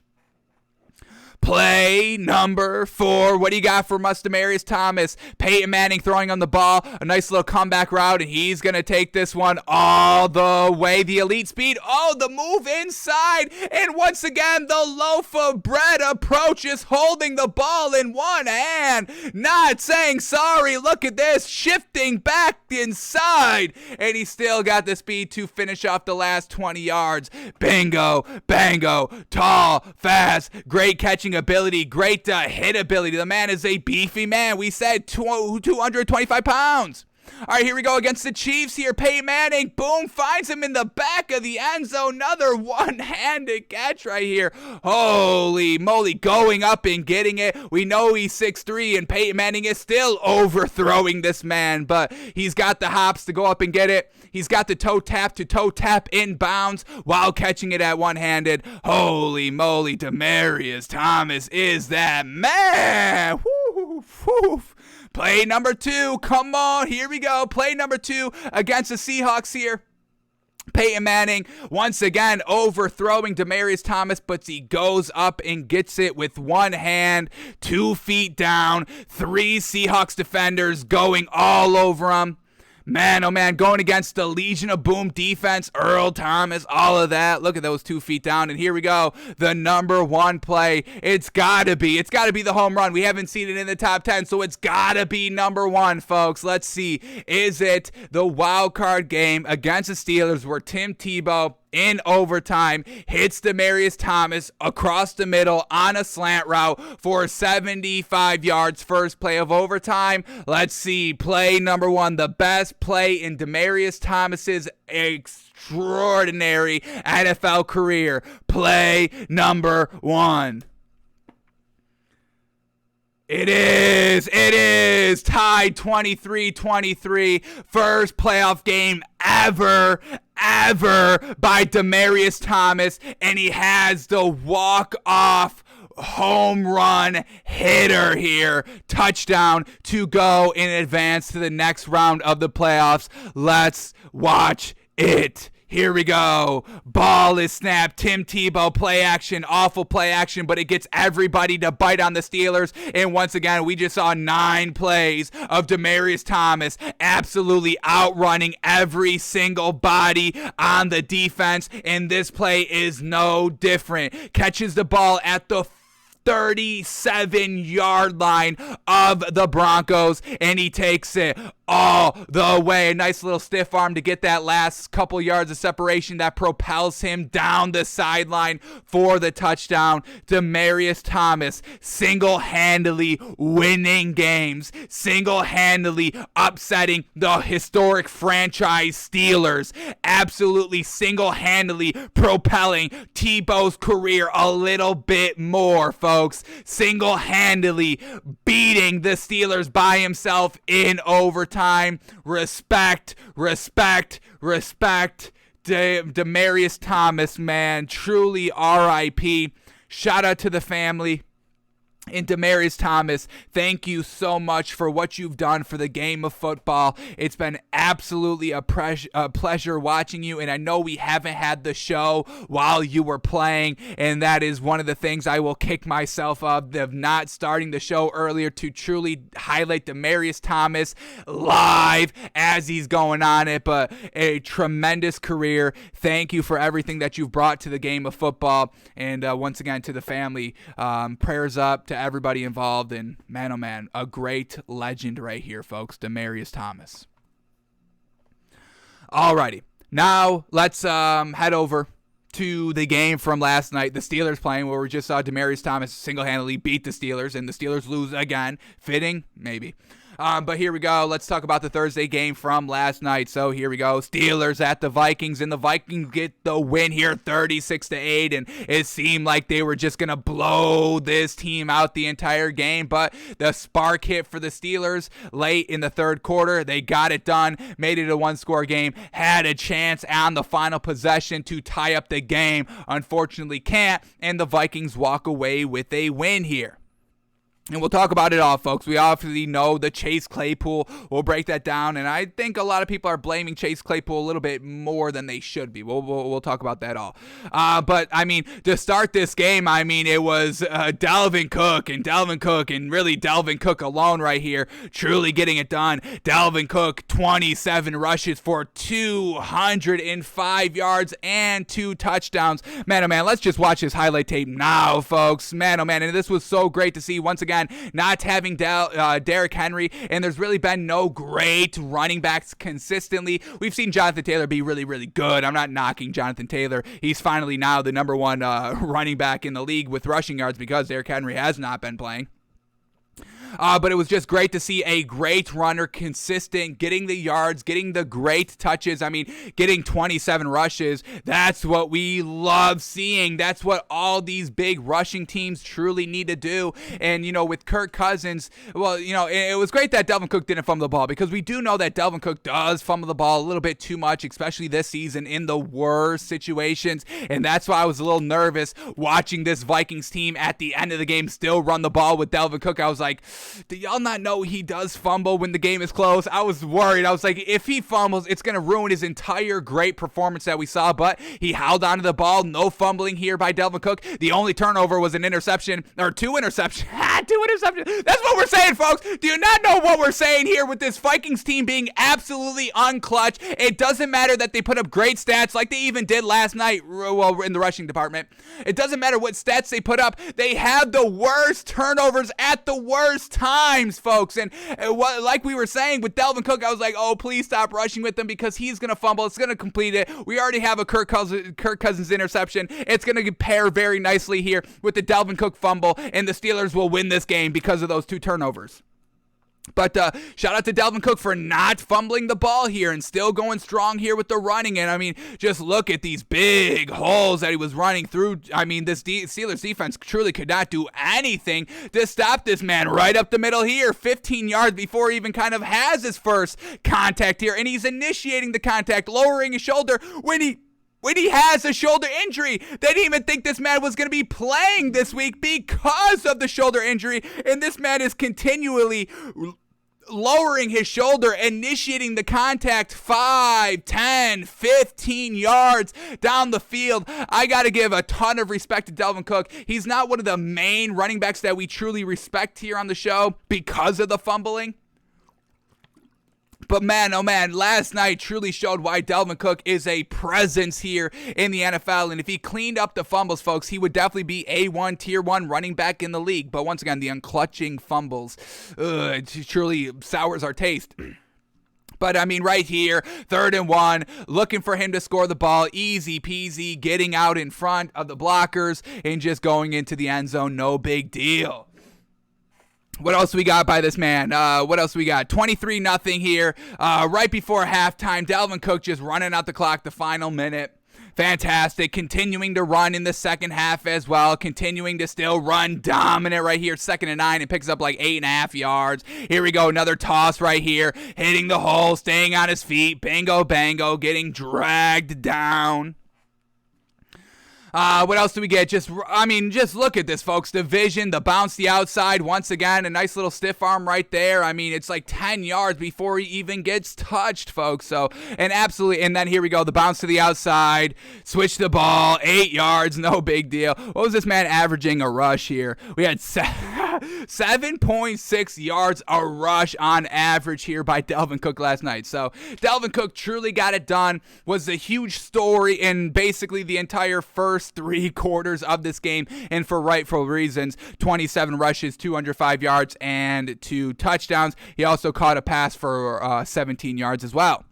[SPEAKER 1] Play number 4. What do you got for Demaryius Thomas? Peyton Manning throwing on the ball. A nice little comeback route, and he's going to take this one all the way. The elite speed. Oh, the move inside. And once again, the loaf of bread approaches, holding the ball in one hand. Not saying sorry. Look at this. Shifting back inside. And he still got the speed to finish off the last 20 yards. Bingo, bango, tall, fast, great catching ability, great hit ability. The man is a beefy man. We said 225 pounds. All right, here we go against the Chiefs here. Peyton Manning, boom, finds him in the back of the end zone. Another one-handed catch right here. Holy moly, going up and getting it. We know he's 6'3", and Peyton Manning is still overthrowing this man, but he's got the hops to go up and get it. He's got the toe tap to toe tap inbounds while catching it at one-handed. Holy moly, Demaryius Thomas is that man. Woo, woo. Play number 2. Come on, here we go. Play number 2 against the Seahawks here. Peyton Manning once again overthrowing Demaryius Thomas, but he goes up and gets it with one hand, 2 feet down, 3 Seahawks defenders going all over him. Man, oh man, going against the Legion of Boom defense, Earl Thomas, all of that. Look at those 2 feet down, and here we go. The number 1 play. It's gotta be the home run. We haven't seen it in the top 10, so it's gotta be number 1, folks. Let's see. Is it the wild card game against the Steelers where Tim Tebow in overtime hits Demaryius Thomas across the middle on a slant route for 75 yards, first play of overtime? Let's see. Play number 1, the best play in Demaryius Thomas's extraordinary NFL career. Play number 1. It is tied 23-23, first playoff game ever by Demaryius Thomas, and he has the walk-off home run hitter here, touchdown to go in advance to the next round of the playoffs. Let's watch it Here we go. Ball is snapped. Tim Tebow, play action, awful play action, but it gets everybody to bite on the Steelers. And once again, we just saw 9 plays of Demaryius Thomas absolutely outrunning every single body on the defense. And this play is no different. Catches the ball at the 37-yard line of the Broncos, and he takes it all the way. A nice little stiff arm to get that last couple yards of separation that propels him down the sideline for the touchdown. Demaryius Thomas single-handedly winning games, single-handedly upsetting the historic franchise Steelers, absolutely single-handedly propelling Tebow's career a little bit more, folks. Single-handedly beating the Steelers by himself in overtime. Respect. Demaryius Thomas, man, truly RIP. Shout out to the family. And Demaryius Thomas, thank you so much for what you've done for the game of football. It's been absolutely a pleasure watching you, and I know we haven't had the show while you were playing, and that is one of the things I will kick myself of not starting the show earlier to truly highlight Demaryius Thomas live as he's going on it. But a tremendous career. Thank you for everything that you've brought to the game of football, and once again to the family, prayers up to everybody involved, and man, oh man, a great legend right here, folks, Demaryius Thomas. Alrighty, now let's head over to the game from last night, the Steelers playing, where we just saw Demaryius Thomas single-handedly beat the Steelers, and the Steelers lose again. Fitting? Maybe. But here we go. Let's talk about the Thursday game from last night. So here we go. Steelers at the Vikings, and the Vikings get the win here 36-8, and it seemed like they were just going to blow this team out the entire game, but the spark hit for the Steelers late in the third quarter. They got it done, made it a one-score game, had a chance on the final possession to tie up the game. Unfortunately can't, and the Vikings walk away with a win here. And we'll talk about it all, folks. We obviously know the Chase Claypool. We'll break that down, and I think a lot of people are blaming Chase Claypool a little bit more than they should be. We'll talk about that all. But, I mean, to start this game, I mean, it was Dalvin Cook, and really Dalvin Cook alone right here, truly getting it done. Dalvin Cook, 27 rushes for 205 yards and 2 touchdowns. Man, oh man, let's just watch this highlight tape now, folks. Man, oh man, and this was so great to see once again. Not having Derrick Henry, and there's really been no great running backs consistently. We've seen Jonathan Taylor be really, really good. I'm not knocking Jonathan Taylor. He's finally now the number 1 running back in the league with rushing yards because Derrick Henry has not been playing. But it was just great to see a great runner, consistent, getting the yards, getting the great touches. I mean, getting 27 rushes. That's what we love seeing. That's what all these big rushing teams truly need to do. And, you know, with Kirk Cousins, well, you know, it was great that Dalvin Cook didn't fumble the ball, because we do know that Dalvin Cook does fumble the ball a little bit too much, especially this season in the worst situations. And that's why I was a little nervous watching this Vikings team at the end of the game still run the ball with Dalvin Cook. I was like, do y'all not know he does fumble when the game is close? I was worried. I was like, if he fumbles, it's going to ruin his entire great performance that we saw. But he held onto the ball. No fumbling here by Dalvin Cook. The only turnover was an interception, or 2 interceptions. 2 interceptions. That's what we're saying, folks. Do you not know what we're saying here with this Vikings team being absolutely unclutch? It doesn't matter that they put up great stats like they even did last night, well, in the rushing department. It doesn't matter what stats they put up. They have the worst turnovers at the worst times, folks. And like we were saying with Dalvin Cook, I was like, oh, please stop rushing with him, because he's going to fumble. It's going to complete it. We already have a Kirk Cousins interception. It's going to pair very nicely here with the Dalvin Cook fumble, and the Steelers will win this game because of those 2 turnovers. But shout out to Dalvin Cook for not fumbling the ball here and still going strong here with the running. And I mean, just look at these big holes that he was running through. I mean, this Steelers defense truly could not do anything to stop this man right up the middle here, 15 yards before he even kind of has his first contact here. And he's initiating the contact, lowering his shoulder when he has a shoulder injury. They didn't even think this man was going to be playing this week because of the shoulder injury, and this man is continually lowering his shoulder, initiating the contact 5, 10, 15 yards down the field. I got to give a ton of respect to Dalvin Cook. He's not one of the main running backs that we truly respect here on the show because of the fumbling. But man, oh man, last night truly showed why Dalvin Cook is a presence here in the NFL. And if he cleaned up the fumbles, folks, he would definitely be A1, tier 1 running back in the league. But once again, the unclutching fumbles, it truly sours our taste. But I mean, right here, 3rd and 1, looking for him to score the ball, easy peasy, getting out in front of the blockers and just going into the end zone, no big deal. What else we got by this man? What else we got? 23-0 here. Right before halftime, Dalvin Cook just running out the clock the final minute. Fantastic. Continuing to run in the second half as well. Continuing to still run dominant right here. 2nd and 9 and picks up like 8.5 yards. Here we go. Another toss right here. Hitting the hole. Staying on his feet. Bingo, bango. Getting dragged down. What else do we get? Just look at this, folks. The vision, the bounce, the outside. Once again, a nice little stiff arm right there. I mean, it's like 10 yards before he even gets touched, folks. So, and then here we go. The bounce to the outside. Switch the ball. 8 yards. No big deal. What was this man averaging a rush here? We had 7.6 yards a rush on average here by Dalvin Cook last night. So, Dalvin Cook truly got it done. Was a huge story in basically the entire first 3 quarters of this game, and for rightful reasons. 27 rushes, 205 yards, and 2 touchdowns. He also caught a pass for 17 yards as well.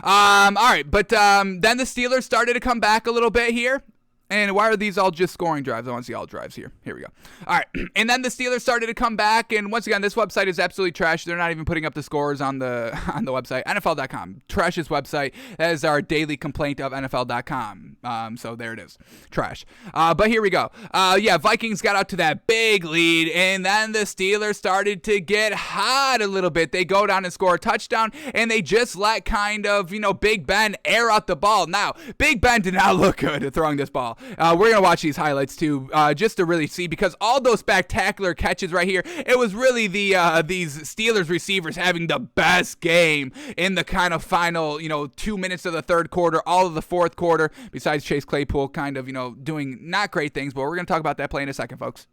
[SPEAKER 1] All right, but then the Steelers started to come back a little bit here. And why are these all just scoring drives? I want to see all drives here. Here we go. All right. And then the Steelers started to come back. And once again, this website is absolutely trash. They're not even putting up the scores on the website. NFL.com. Trashest website. That is our daily complaint of NFL.com. So there it is. Trash. But here we go. Vikings got out to that big lead. And then the Steelers started to get hot a little bit. They go down and score a touchdown. And they just let Big Ben air out the ball. Now, Big Ben did not look good at throwing this ball. We're going to watch these highlights too, just to really see, because all those spectacular catches right here, it was really these Steelers receivers having the best game in the kind of final, 2 minutes of the third quarter, all of the fourth quarter, besides Chase Claypool kind of, doing not great things, but we're going to talk about that play in a second, folks.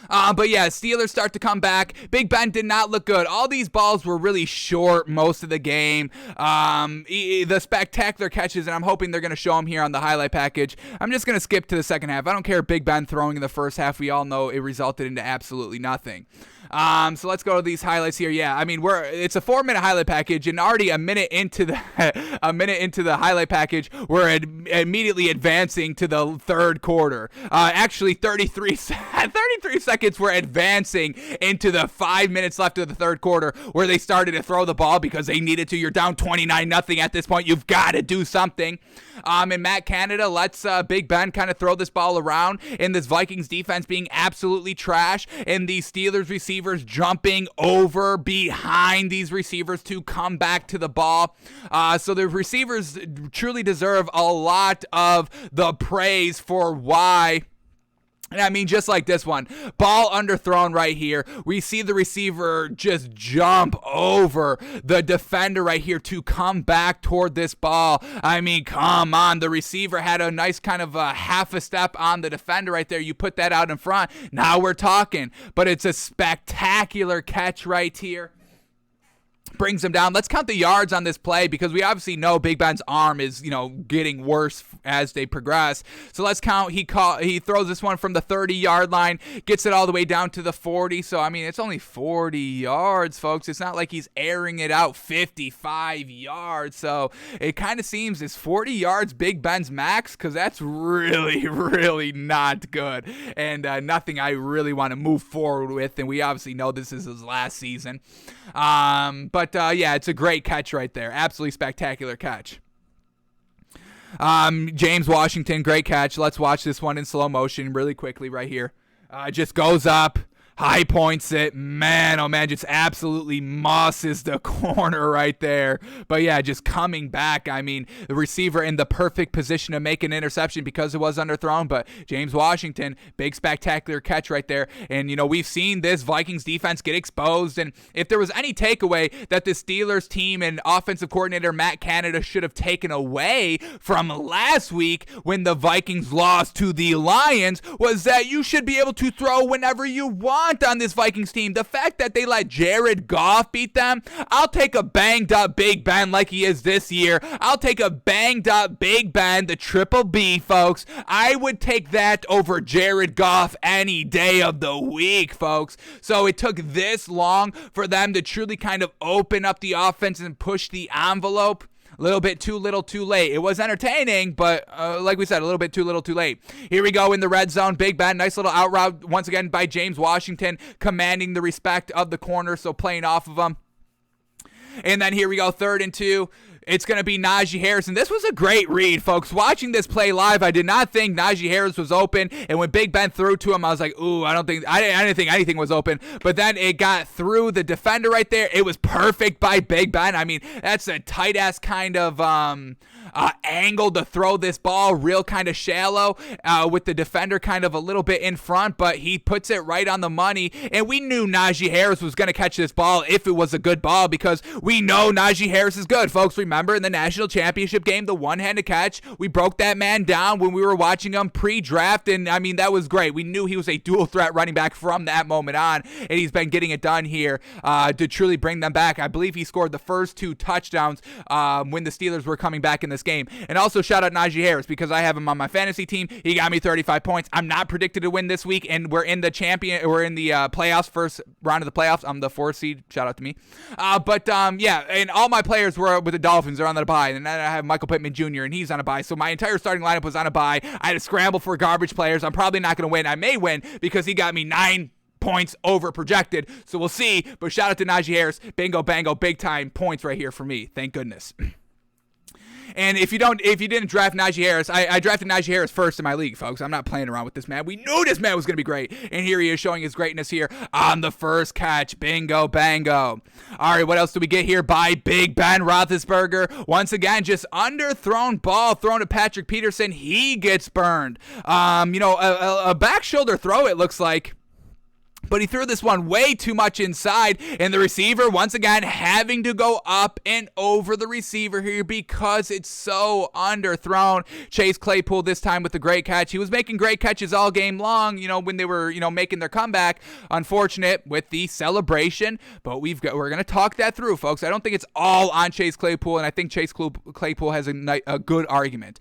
[SPEAKER 1] But yeah, Steelers start to come back. Big Ben did not look good. All these balls were really short most of the game. The spectacular catches, and I'm hoping they're going to show them here on the highlight package. I'm just going to skip to the second half. I don't care Big Ben throwing in the first half. We all know it resulted into absolutely nothing. So let's go to these highlights here. Yeah, I mean, it's a 4-minute highlight package, and already a minute into the highlight package, we're immediately advancing to the third quarter. Actually, 33 seconds we're advancing into the 5 minutes left of the third quarter, where they started to throw the ball because they needed to. You're down 29-0 at this point. You've got to do something. And Matt Canada lets Big Ben kind of throw this ball around, and this Vikings defense being absolutely trash, and these Steelers receivers jumping over behind these receivers to come back to the ball. So the receivers truly deserve a lot of the praise for why. And I mean, just like this one, ball underthrown right here. We see the receiver just jump over the defender right here to come back toward this ball. I mean, come on. The receiver had a nice kind of half a step on the defender right there. You put that out in front. Now we're talking. But it's a spectacular catch right here. Brings him down. Let's count the yards on this play, because we obviously know Big Ben's arm is, getting worse as they progress. So let's count. He throws this one from the 30-yard line, gets it all the way down to the 40. So, I mean, it's only 40 yards, folks. It's not like he's airing it out 55 yards. So it kind of seems, is 40 yards Big Ben's max? Because that's really, really not good, and nothing I really want to move forward with. And we obviously know this is his last season. But it's a great catch right there. Absolutely spectacular catch. James Washington, great catch. Let's watch this one in slow motion really quickly right here. Just goes up, High points it. Man, oh man, just absolutely mosses the corner right there. But yeah, just coming back. I mean, the receiver in the perfect position to make an interception because it was underthrown. But James Washington, big spectacular catch right there. And, you know, we've seen this Vikings defense get exposed. And if there was any takeaway that the Steelers team and offensive coordinator Matt Canada should have taken away from last week when the Vikings lost to the Lions, was that you should be able to throw whenever you want on this Vikings team. The fact that they let Jared Goff beat them, I'll take a banged up Big Ben like he is this year. I'll take a banged up Big Ben, the triple B, folks. I would take that over Jared Goff any day of the week, folks. So it took this long for them to truly kind of open up the offense and push the envelope. A little bit too little, too late. It was entertaining, but like we said, a little bit too little, too late. Here we go in the red zone. Big Ben, nice little out route once again by James Washington, commanding the respect of the corner, so playing off of him. And then here we go, 3rd and 2. It's going to be Najee Harris, and this was a great read, folks. Watching this play live, I did not think Najee Harris was open, and when Big Ben threw to him, I was like, ooh, I didn't think anything was open, but then it got through the defender right there. It was perfect by Big Ben. I mean, that's a tight-ass kind of angle to throw this ball, real kind of shallow, with the defender kind of a little bit in front, but he puts it right on the money, and we knew Najee Harris was going to catch this ball if it was a good ball, because we know Najee Harris is good, folks. Remember in the national championship game, the one-handed catch, we broke that man down when we were watching him pre-draft, and I mean, that was great. We knew he was a dual threat running back from that moment on, and he's been getting it done here to truly bring them back. I believe he scored the first 2 touchdowns when the Steelers were coming back in this game. And also shout out Najee Harris, because I have him on my fantasy team. He got me 35 points. I'm not predicted to win this week, and we're in the playoffs, first round of the playoffs. I'm the 4th seed. Shout out to me. Yeah, and all my players were with the Dolphins. They're on the bye, and then I have Michael Pittman Jr., and he's on a bye. So my entire starting lineup was on a bye. I had to scramble for garbage players. I'm probably not going to win. I may win because he got me 9 points over projected. So we'll see. But shout out to Najee Harris. Bingo, bango, big time points right here for me. Thank goodness. And if you didn't draft Najee Harris, I drafted Najee Harris first in my league, folks. I'm not playing around with this man. We knew this man was going to be great. And here he is showing his greatness here on the first catch. Bingo, bango. All right, what else do we get here by Big Ben Roethlisberger? Once again, just underthrown ball thrown to Patrick Peterson. He gets burned. A back shoulder throw, it looks like. But he threw this one way too much inside, and the receiver, once again, having to go up and over the receiver here because it's so underthrown. Chase Claypool this time with the great catch. He was making great catches all game long, when they were, making their comeback. Unfortunate with the celebration, but we're going to talk that through, folks. I don't think it's all on Chase Claypool, and I think Chase Claypool has a good argument.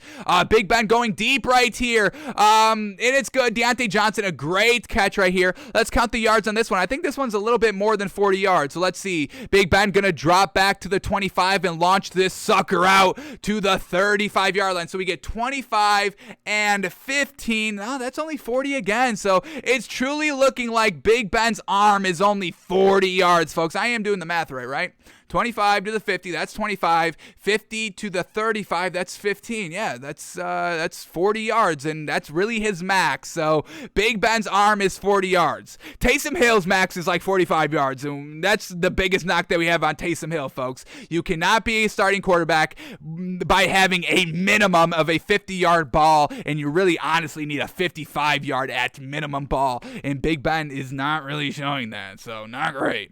[SPEAKER 1] Big Ben going deep right here, and it's good. Deontay Johnson, a great catch right here. Let's count the yards on this one. I think this one's a little bit more than 40 yards. So let's see. Big Ben gonna drop back to the 25 and launch this sucker out to the 35-yard line. So we get 25 and 15. Oh, that's only 40 again. So it's truly looking like Big Ben's arm is only 40 yards, folks. I am doing the math right? 25 to the 50, that's 25. 50 to the 35, that's 15. Yeah, that's 40 yards, and that's really his max. So Big Ben's arm is 40 yards. Taysom Hill's max is like 45 yards, and that's the biggest knock that we have on Taysom Hill, folks. You cannot be a starting quarterback by having a minimum of a 50-yard ball, and you really honestly need a 55-yard at minimum ball, and Big Ben is not really showing that, so not great.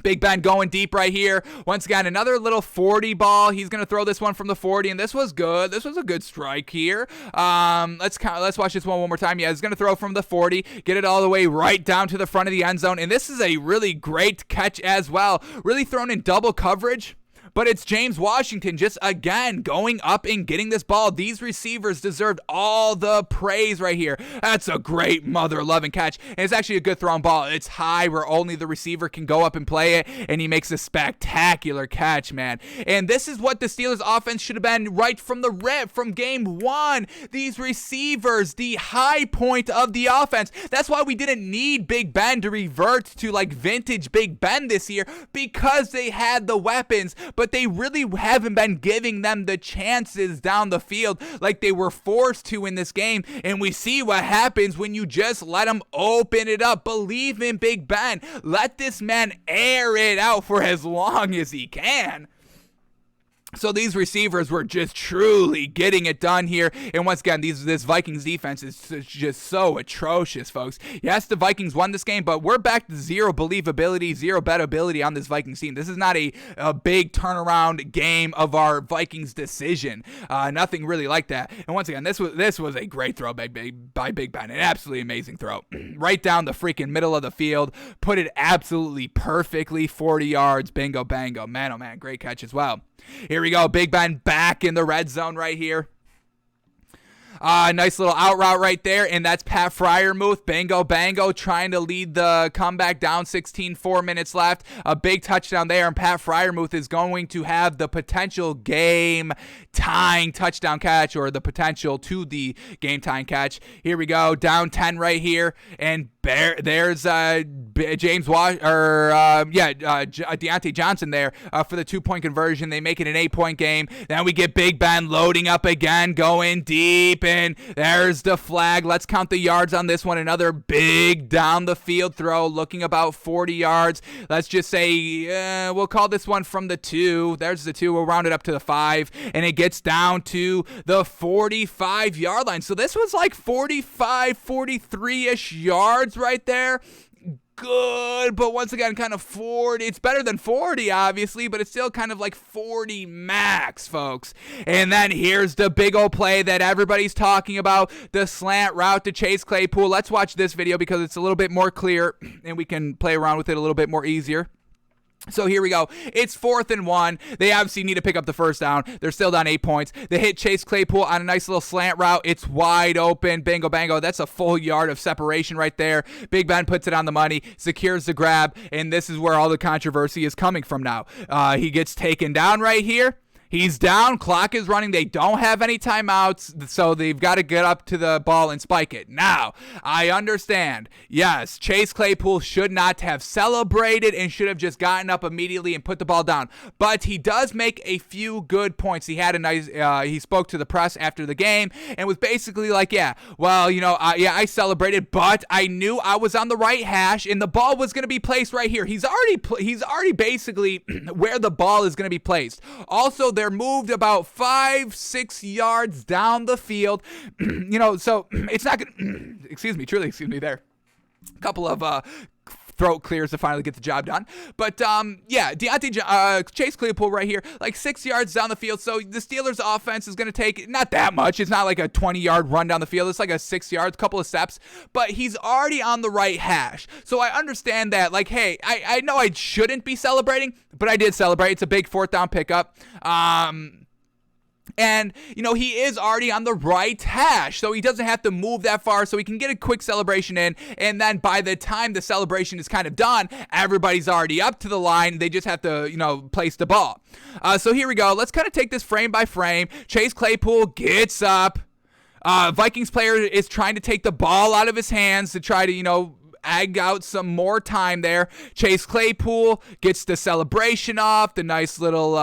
[SPEAKER 1] Big Ben going deep right here. Once again, another little 40 ball. He's going to throw this one from the 40, and this was good. This was a good strike here. Let's watch this one more time. Yeah, he's going to throw from the 40, get it all the way right down to the front of the end zone, and this is a really great catch as well. Really thrown in double coverage. But it's James Washington just, again, going up and getting this ball. These receivers deserved all the praise right here. That's a great mother-loving catch. And it's actually a good thrown ball. It's high where only the receiver can go up and play it. And he makes a spectacular catch, man. And this is what the Steelers offense should have been right from the rip, from game one. These receivers, the high point of the offense. That's why we didn't need Big Ben to revert to like vintage Big Ben this year, because they had the weapons. But but they really haven't been giving them the chances down the field like they were forced to in this game. And we see what happens when you just let them open it up. Believe in Big Ben. Let this man air it out for as long as he can. So these receivers were just truly getting it done here. And once again, this Vikings defense is just so atrocious, folks. Yes, the Vikings won this game, but we're back to zero believability, zero bettability on this Vikings team. This is not a big turnaround game of our Vikings decision. Nothing really like that. And once again, this was a great throw by Big Ben. An absolutely amazing throw. Right down the freaking middle of the field. Put it absolutely perfectly. 40 yards. Bingo, bango. Man, oh man, great catch as well. Here we go. Big Ben back in the red zone right here. Nice little out route right there, and that's Pat Freiermuth. Bingo, bango, trying to lead the comeback down 16, 4 minutes left. A big touchdown there, and Pat Freiermuth is going to have the potential game-tying touchdown catch, or the potential to the game-tying catch. Here we go, down 10 right here, and there's Deontay Johnson there for the 2-point conversion. They make it an 8-point game. Then we get Big Ben loading up again, going deep, and there's the flag. Let's count the yards on this one. Another big down the field throw, looking about 40 yards. Let's just say we'll call this one from the 2. There's the 2. We'll round it up to the 5, and it gets down to the 45-yard line. So this was like 45, 43-ish yards right there. Good, but once again, kind of 40. It's better than 40, obviously, but it's still kind of like 40 max, folks. And then here's the big old play that everybody's talking about, the slant route to Chase Claypool. Let's watch this video because it's a little bit more clear, and we can play around with it a little bit more easier. So here we go. It's 4th and 1. They obviously need to pick up the first down. They're still down 8 points. They hit Chase Claypool on a nice little slant route. It's wide open. Bingo, bango. That's a full yard of separation right there. Big Ben puts it on the money, secures the grab, and this is where all the controversy is coming from now. He gets taken down right here. He's down. Clock is running. They don't have any timeouts, so they've got to get up to the ball and spike it. Now, I understand. Yes, Chase Claypool should not have celebrated and should have just gotten up immediately and put the ball down. But he does make a few good points. He had a nice. He spoke to the press after the game and was basically like, I celebrated, but I knew I was on the right hash and the ball was going to be placed right here. He's already basically where the ball is going to be placed. Also, they're moved about 5-6 yards down the field, so it's not gonna excuse me there. A couple of throat clears to finally get the job done. But Chase Claypool right here, like 6 yards down the field. So the Steelers offense is going to take not that much. It's not like a 20-yard run down the field. It's like a 6 yards, couple of steps. But he's already on the right hash. So I understand that. Like, hey, I know I shouldn't be celebrating, but I did celebrate. It's a big 4th down pickup. And, he is already on the right hash, so he doesn't have to move that far, so he can get a quick celebration in, and then by the time the celebration is kind of done, everybody's already up to the line. They just have to, place the ball. So here we go. Let's kind of take this frame by frame. Chase Claypool gets up. Vikings player is trying to take the ball out of his hands to try to, ag out some more time there. Chase Claypool gets the celebration off, the nice little,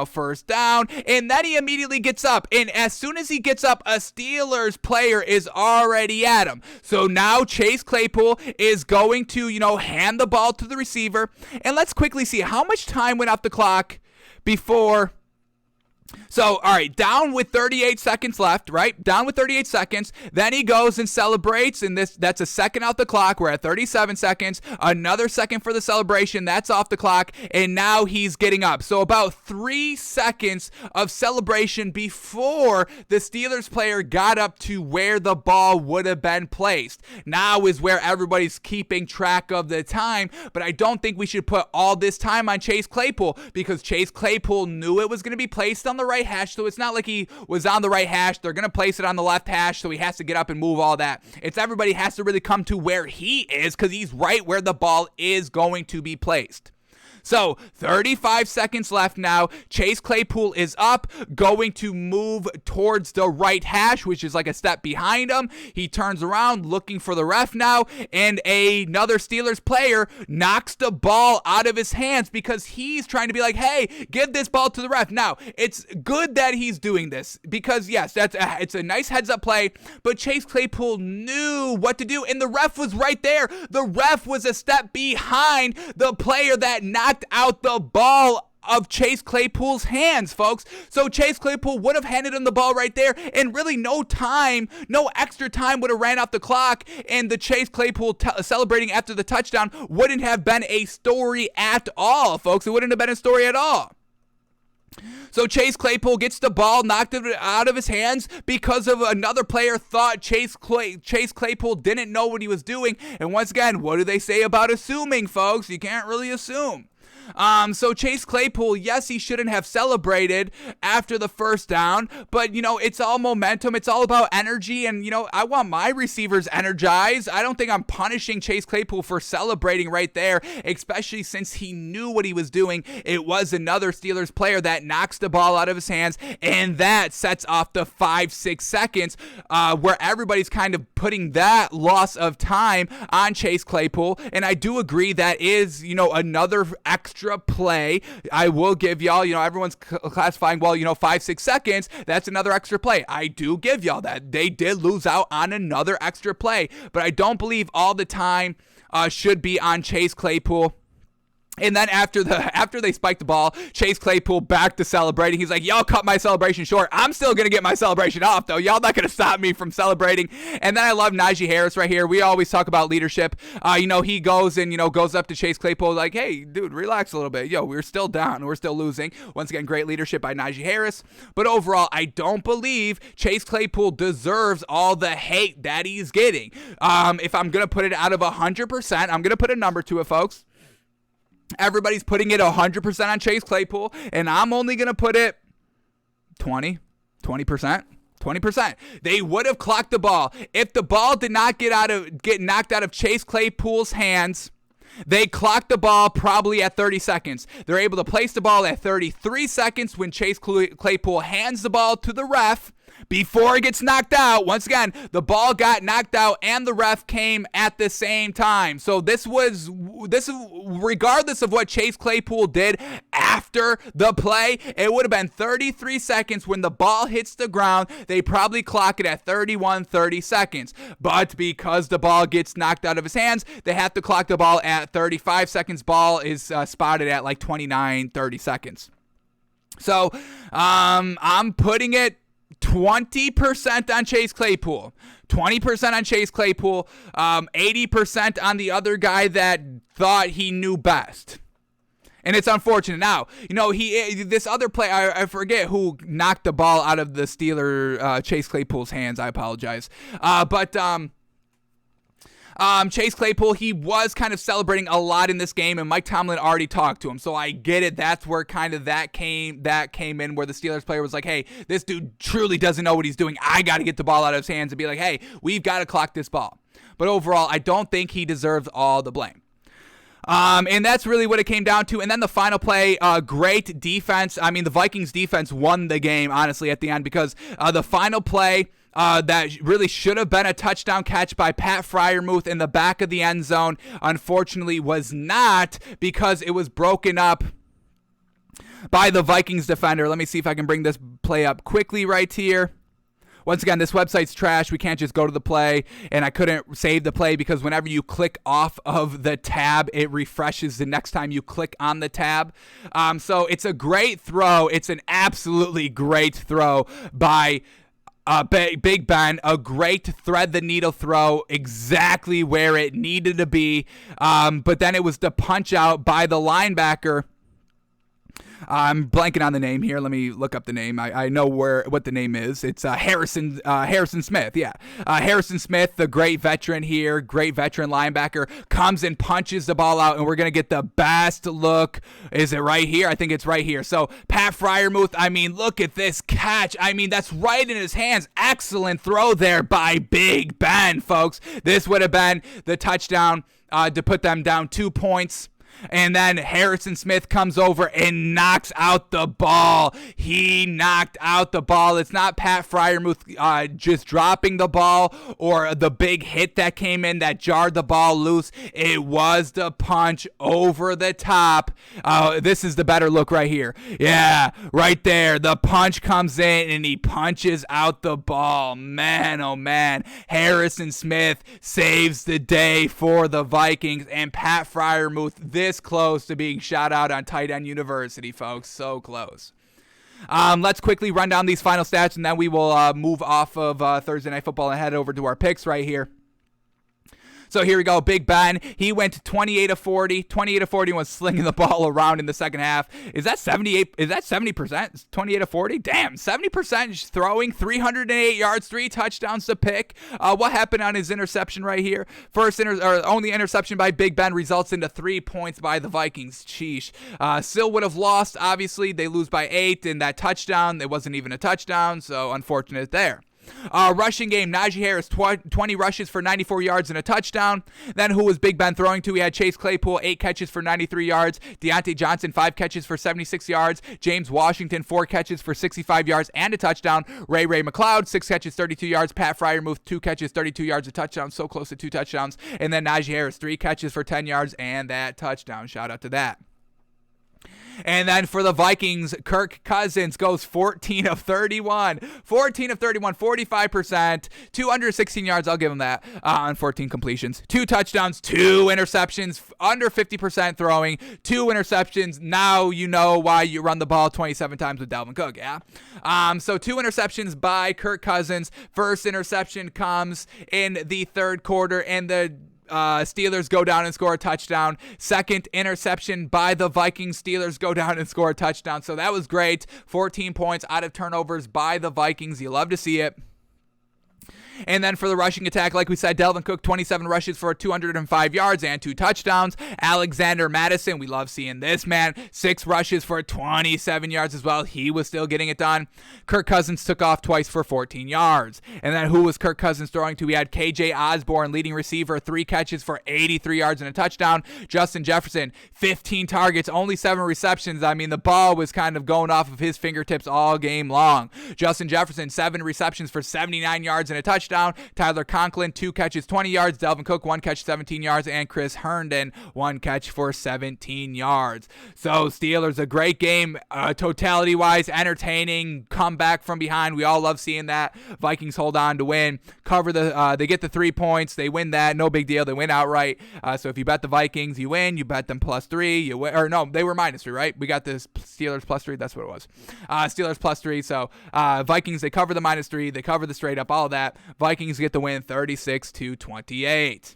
[SPEAKER 1] first down, and then he immediately gets up. And as soon as he gets up, a Steelers player is already at him. So now Chase Claypool is going to, hand the ball to the receiver. And let's quickly see how much time went off the clock before. So, all right, down with 38 seconds left, right? Down with 38 seconds. Then he goes and celebrates, and that's a second off the clock. We're at 37 seconds. Another second for the celebration. That's off the clock, and now he's getting up. So about 3 seconds of celebration before the Steelers player got up to where the ball would have been placed. Now is where everybody's keeping track of the time, but I don't think we should put all this time on Chase Claypool because Chase Claypool knew it was going to be placed on the right hash, so it's not like he was on the right hash. They're going to place it on the left hash, so he has to get up and move all that. It's everybody has to really come to where he is because he's right where the ball is going to be placed. So 35 seconds left now. Chase Claypool is up, going to move towards the right hash, which is like a step behind him. He turns around looking for the ref now, and another Steelers player knocks the ball out of his hands because he's trying to be like, hey, give this ball to the ref. Now, it's good that he's doing this because, yes, it's a nice heads-up play, but Chase Claypool knew what to do, and the ref was right there. The ref was a step behind the player that knocked out the ball of Chase Claypool's hands, folks. So Chase Claypool would have handed him the ball right there, and really no extra time would have ran off the clock, and the Chase Claypool celebrating after the touchdown wouldn't have been a story at all, folks. It wouldn't have been a story at all. So Chase Claypool gets the ball knocked out of his hands because of another player thought Chase Claypool didn't know what he was doing. And once again, what do they say about assuming, folks? You can't really assume. So Chase Claypool, yes, he shouldn't have celebrated after the first down, but, it's all momentum. It's all about energy, and, I want my receivers energized. I don't think I'm punishing Chase Claypool for celebrating right there, especially since he knew what he was doing. It was another Steelers player that knocks the ball out of his hands, and that sets off the 5-6 seconds where everybody's kind of putting that loss of time on Chase Claypool, and I do agree that is, another extra play. I will give y'all, everyone's classifying, 5-6 seconds, that's another extra play. I do give y'all that. They did lose out on another extra play, but I don't believe all the time should be on Chase Claypool. And then after they spiked the ball, Chase Claypool back to celebrating. He's like, y'all cut my celebration short. I'm still going to get my celebration off, though. Y'all not going to stop me from celebrating. And then I love Najee Harris right here. We always talk about leadership. He goes and, goes up to Chase Claypool like, hey, dude, relax a little bit. We're still down. We're still losing. Once again, great leadership by Najee Harris. But overall, I don't believe Chase Claypool deserves all the hate that he's getting. If I'm going to put it out of 100%, I'm going to put a number to it, folks. Everybody's putting it 100% on Chase Claypool, and I'm only going to put it 20%. 20%. They would have clocked the ball. If the ball did not get knocked out of Chase Claypool's hands, they clocked the ball probably at 30 seconds. They're able to place the ball at 33 seconds when Chase Claypool hands the ball to the ref. Before it gets knocked out, once again, the ball got knocked out and the ref came at the same time. So this was regardless of what Chase Claypool did after the play, it would have been 33 seconds when the ball hits the ground. They probably clock it at 30 seconds. But because the ball gets knocked out of his hands, they have to clock the ball at 35 seconds. Ball is spotted at like 30 seconds. So I'm putting it 20% on Chase Claypool, 20% on Chase Claypool, 80% on the other guy that thought he knew best. And it's unfortunate. Now, this other player, I forget who knocked the ball out of the Steeler Chase Claypool's hands. I apologize. But Chase Claypool, he was kind of celebrating a lot in this game, and Mike Tomlin already talked to him, so I get it. That's where kind of that came in, where the Steelers player was like, hey, this dude truly doesn't know what he's doing. I got to get the ball out of his hands and be like, hey, we've got to clock this ball. But overall, I don't think he deserves all the blame. And that's really what it came down to. And then the final play, great defense. I mean, the Vikings defense won the game, honestly, at the end, because the final play, that really should have been a touchdown catch by Pat Freiermuth in the back of the end zone, unfortunately was not, because it was broken up by the Vikings defender. Let me see if I can bring this play up quickly right here. Once again, this website's trash. We can't just go to the play, and I couldn't save the play because whenever you click off of the tab, it refreshes the next time you click on the tab. So it's a great throw. It's an absolutely great throw by Big Ben, a great thread the needle throw, exactly where it needed to be. But then it was the punch out by the linebacker. I'm blanking on the name here. Let me look up the name. I know what the name is. It's Harrison Smith. Yeah, Harrison Smith, the great veteran here, great veteran linebacker, comes and punches the ball out, and we're gonna get the best look. Is it right here? I think it's right here. So Pat Freiermuth. I mean, look at this catch. I mean, that's right in his hands. Excellent throw there by Big Ben, folks. This would have been the touchdown to put them down 2 points. And then Harrison Smith comes over and knocks out the ball. He knocked out the ball. It's not Pat Freiermuth just dropping the ball or the big hit that came in that jarred the ball loose. It was the punch over the top. This is the better look right here. Yeah, right there. The punch comes in and he punches out the ball. Man, oh man. Harrison Smith saves the day for the Vikings, and Pat Freiermuth this close to being shot out on Tight End University, folks. So close. Let's quickly run down these final stats, and then we will move off of Thursday Night Football and head over to our picks right here. So here we go. Big Ben, he went 28 of 40. 28 of 40 was slinging the ball around in the second half. Is that 78? Is that 70%? 28 of 40? Damn, 70% throwing, 308 yards, 3 touchdowns to pick. What happened on his interception right here? Only interception by Big Ben results into 3 points by the Vikings. Sheesh. Still would have lost, obviously. They lose by 8, and that touchdown, it wasn't even a touchdown, so unfortunate there. Rushing game, Najee Harris, 20 rushes for 94 yards and a touchdown. Then who was Big Ben throwing to? We had Chase Claypool, 8 catches for 93 yards. Deontay Johnson, 5 catches for 76 yards. James Washington, 4 catches for 65 yards and a touchdown. Ray McLeod, 6 catches, 32 yards. Pat Freiermuth, 2 catches, 32 yards, a touchdown. So close to 2 touchdowns. And then Najee Harris, 3 catches for 10 yards and that touchdown. Shout out to that. And then for the Vikings, Kirk Cousins goes 14 of 31. 14 of 31, 45%. 216 yards, I'll give him that, on 14 completions. 2 touchdowns, 2 interceptions, under 50% throwing, 2 interceptions. Now you know why you run the ball 27 times with Dalvin Cook, yeah? So 2 interceptions by Kirk Cousins. First interception comes in the third quarter, and the Steelers go down and score a touchdown. Second interception by the Vikings. Steelers go down and score a touchdown. So that was great. 14 points out of turnovers by the Vikings. You love to see it. And then for the rushing attack, like we said, Dalvin Cook, 27 rushes for 205 yards and 2 touchdowns. Alexander Mattison, we love seeing this man, 6 rushes for 27 yards as well. He was still getting it done. Kirk Cousins took off twice for 14 yards. And then who was Kirk Cousins throwing to? We had KJ Osborne, leading receiver, 3 catches for 83 yards and a touchdown. Justin Jefferson, 15 targets, only 7 receptions. I mean, the ball was kind of going off of his fingertips all game long. Justin Jefferson, 7 receptions for 79 yards and a touchdown. Tyler Conklin, 2 catches, 20 yards. Dalvin Cook, 1 catch, 17 yards. And Chris Herndon, 1 catch for 17 yards. So Steelers, a great game, totality-wise, entertaining, comeback from behind. We all love seeing that. Vikings hold on to win. They get the 3 points. They win that. No big deal. They win outright. So if you bet the Vikings, you win. You bet them +3. You win. Or no, they were -3, right? We got the Steelers +3. That's what it was. Steelers +3. So Vikings, they cover the -3. They cover the straight up, all of that. Vikings get the win 36-28.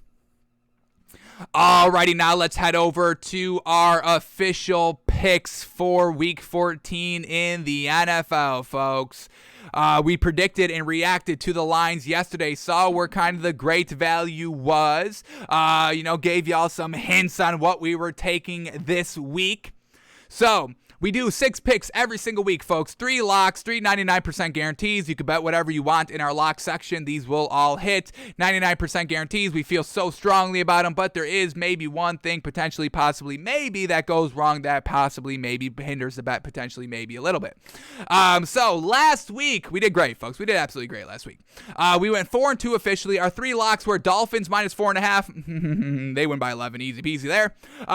[SPEAKER 1] Alrighty, now let's head over to our official picks for Week 14 in the NFL, folks. We predicted and reacted to the lines yesterday, saw where kind of the great value was, gave y'all some hints on what we were taking this week. So we do 6 picks every single week, folks. 3 locks, 3 99% guarantees. You can bet whatever you want in our lock section. These will all hit. 99% guarantees. We feel so strongly about them, but there is maybe one thing potentially, possibly, maybe that goes wrong that possibly, maybe hinders the bet potentially, maybe a little bit. So last week, we did great, folks. We did absolutely great last week. We went 4-2 officially. Our 3 locks were Dolphins -4.5. They win by 11. Easy peasy there.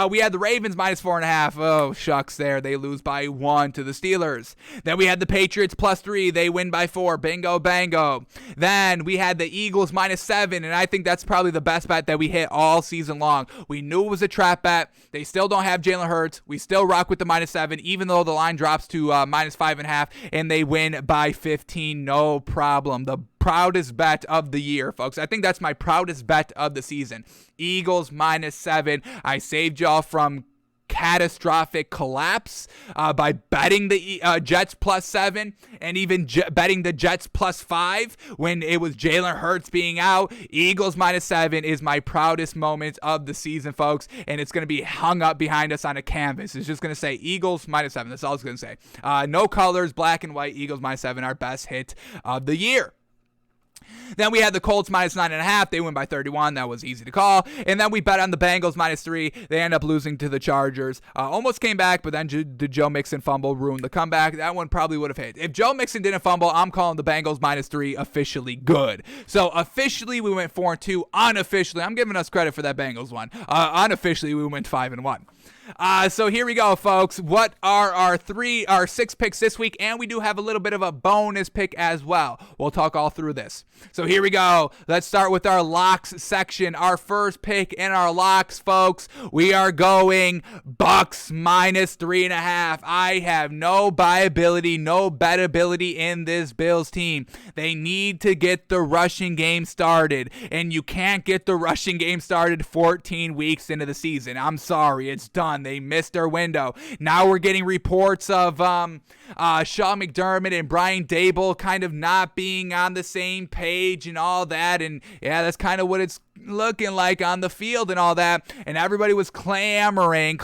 [SPEAKER 1] We had the Ravens -4.5. Oh, shucks there. They lose by 1 to the Steelers. Then we had the Patriots +3. They win by 4. Bingo, bango. Then we had the Eagles -7, and I think that's probably the best bet that we hit all season long. We knew it was a trap bet. They still don't have Jalen Hurts. We still rock with the -7, even though the line drops to -5.5, and they win by 15. No problem. The proudest bet of the year, folks. I think that's my proudest bet of the season. Eagles -7. I saved y'all from catastrophic collapse by betting the Jets +7 and even betting the Jets +5 when it was Jalen Hurts being out. Eagles -7 is my proudest moment of the season, folks, and it's going to be hung up behind us on a canvas. It's just going to say Eagles -7. That's all it's going to say. No colors, black and white. Eagles -7, our best hit of the year. Then we had the Colts minus 9.5. They win by 31. That was easy to call. And then we bet on the Bengals minus 3. They end up losing to the Chargers. Almost came back, but then the Joe Mixon fumble ruined the comeback. That one probably would have hit. If Joe Mixon didn't fumble, I'm calling the Bengals minus 3 officially good. So officially, we went 4-2. Unofficially, I'm giving us credit for that Bengals one. Unofficially, we went 5-1. So here we go, folks. What are our 6 picks this week? And we do have a little bit of a bonus pick as well. We'll talk all through this. So here we go. Let's start with our locks section. Our first pick in our locks, folks. We are going Bucks minus 3.5. I have no buyability, no bettability in this Bills team. They need to get the rushing game started. And you can't get the rushing game started 14 weeks into the season. I'm sorry. It's done. They missed their window. Now we're getting reports of Sean McDermott and Brian Dable kind of not being on the same page and all that. And yeah, that's kind of what it's looking like on the field and all that. And everybody was clamoring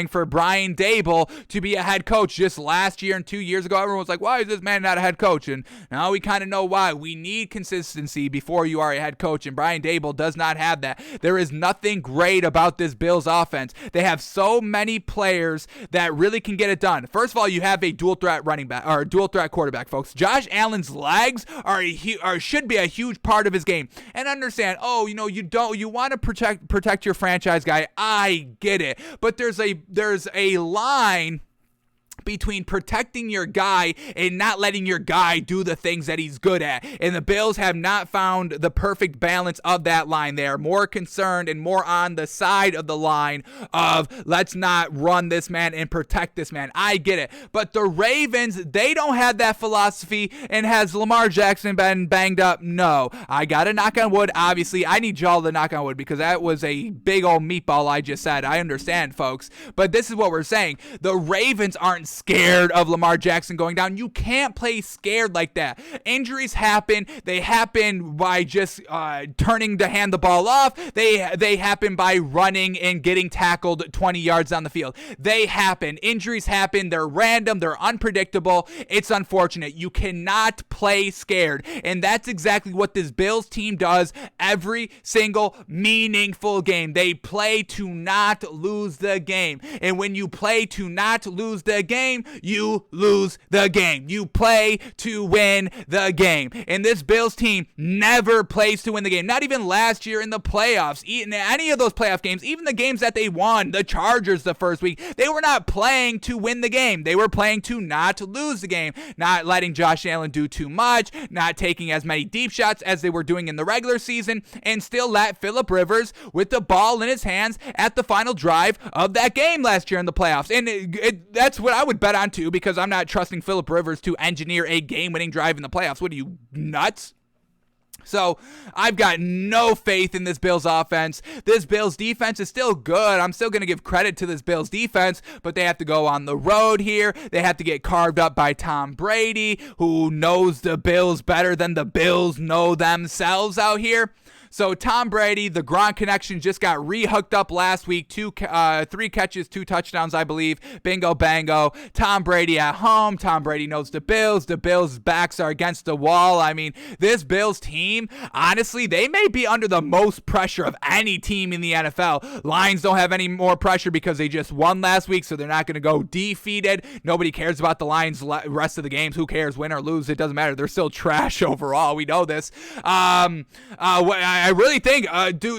[SPEAKER 1] for Brian Dable to be a head coach. Just last year and 2 years ago, everyone was like, why is this man not a head coach? And now we kind of know why. We need consistency before you are a head coach, and Brian Dable does not have that. There is nothing great about this Bills offense. They have so many players that really can get it done. First of all, you have a dual threat running back, or dual threat quarterback, folks. Josh Allen's legs should be a huge part of his game. And understand, you want to protect your franchise guy. I get it. But there's a line between protecting your guy and not letting your guy do the things that he's good at. And the Bills have not found the perfect balance of that line. They are more concerned and more on the side of the line of let's not run this man and protect this man. I get it. But the Ravens, they don't have that philosophy. And has Lamar Jackson been banged up? No. I got to knock on wood. Obviously, I need y'all to knock on wood because that was a big old meatball I just said. I understand, folks. But this is what we're saying. The Ravens aren't scared of Lamar Jackson going down. You can't play scared like that. Injuries happen. They happen by just turning to hand the ball off. They happen by running and getting tackled 20 yards down the field. They happen. Injuries happen. They're random. They're unpredictable. It's unfortunate. You cannot play scared. And that's exactly what this Bills team does every single meaningful game. They play to not lose the game. And when you play to not lose the game, you lose the game. You play to win the game. And this Bills team never plays to win the game. Not even last year in the playoffs. In any of those playoff games, even the games that they won, the Chargers the first week, they were not playing to win the game. They were playing to not lose the game. Not letting Josh Allen do too much, not taking as many deep shots as they were doing in the regular season, and still let Phillip Rivers with the ball in his hands at the final drive of that game last year in the playoffs. And that's what I would bet on too, because I'm not trusting Phillip Rivers to engineer a game-winning drive in the playoffs. What are you, nuts? So I've got no faith in this Bills offense. This Bills defense is still good. I'm still going to give credit to this Bills defense, but they have to go on the road here. They have to get carved up by Tom Brady, who knows the Bills better than the Bills know themselves out here. So Tom Brady, the Gronk connection, just got re-hooked up last week. 3 catches, 2 touchdowns, I believe. Bingo, bango. Tom Brady at home. Tom Brady knows the Bills. The Bills' backs are against the wall. I mean, this Bills team, honestly, they may be under the most pressure of any team in the NFL. Lions don't have any more pressure because they just won last week, so they're not going to go defeated. Nobody cares about the Lions' rest of the games. Who cares? Win or lose, it doesn't matter. They're still trash overall. We know this. I really think,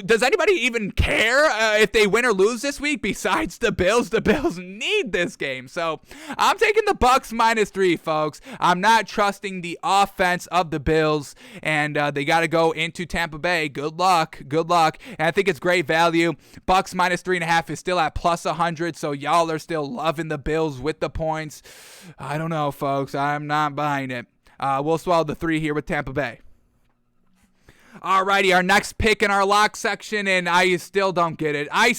[SPEAKER 1] does anybody even care if they win or lose this week besides the Bills? The Bills need this game. So I'm taking the Bucks minus 3, folks. I'm not trusting the offense of the Bills, and they got to go into Tampa Bay. Good luck. Good luck. And I think it's great value. Bucks minus 3.5 is still at plus 100, so y'all are still loving the Bills with the points. I don't know, folks. I'm not buying it. We'll swallow the 3 here with Tampa Bay. Alrighty, our next pick in our lock section, and I still don't get it. I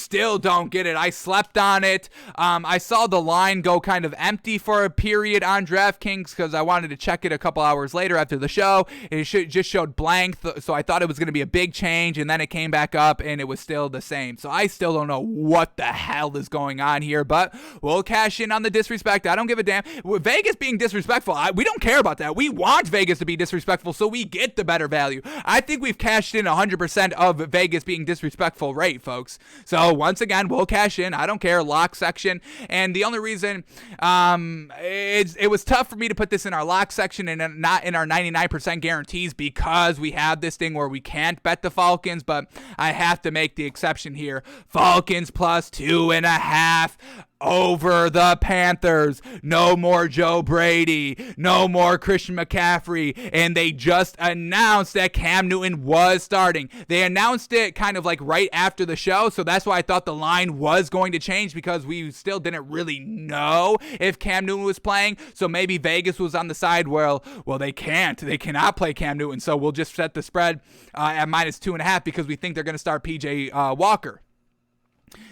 [SPEAKER 1] slept on it. I saw the line go kind of empty for a period on DraftKings because I wanted to check it a couple hours later after the show. It just showed blank, so I thought it was going to be a big change, and then it came back up, and it was still the same. So I still don't know what the hell is going on here, but we'll cash in on the disrespect. I don't give a damn. Vegas being disrespectful, we don't care about that. We want Vegas to be disrespectful so we get the better value. I think we've cashed in 100% of Vegas being disrespectful rate, folks. So once again, we'll cash in. I don't care. Lock section. And the only reason it was tough for me to put this in our lock section and not in our 99% guarantees because we have this thing where we can't bet the Falcons, but I have to make the exception here. Falcons plus 2.5 over the Panthers. No more Joe Brady. No more Christian McCaffrey. And they just announced that Cam Newton was starting. They announced it kind of like right after the show, so that's why I thought the line was going to change because we still didn't really know if Cam Newton was playing. So maybe Vegas was on the side where, well, they cannot play Cam Newton, so we'll just set the spread at minus 2.5 because we think they're going to start PJ Walker.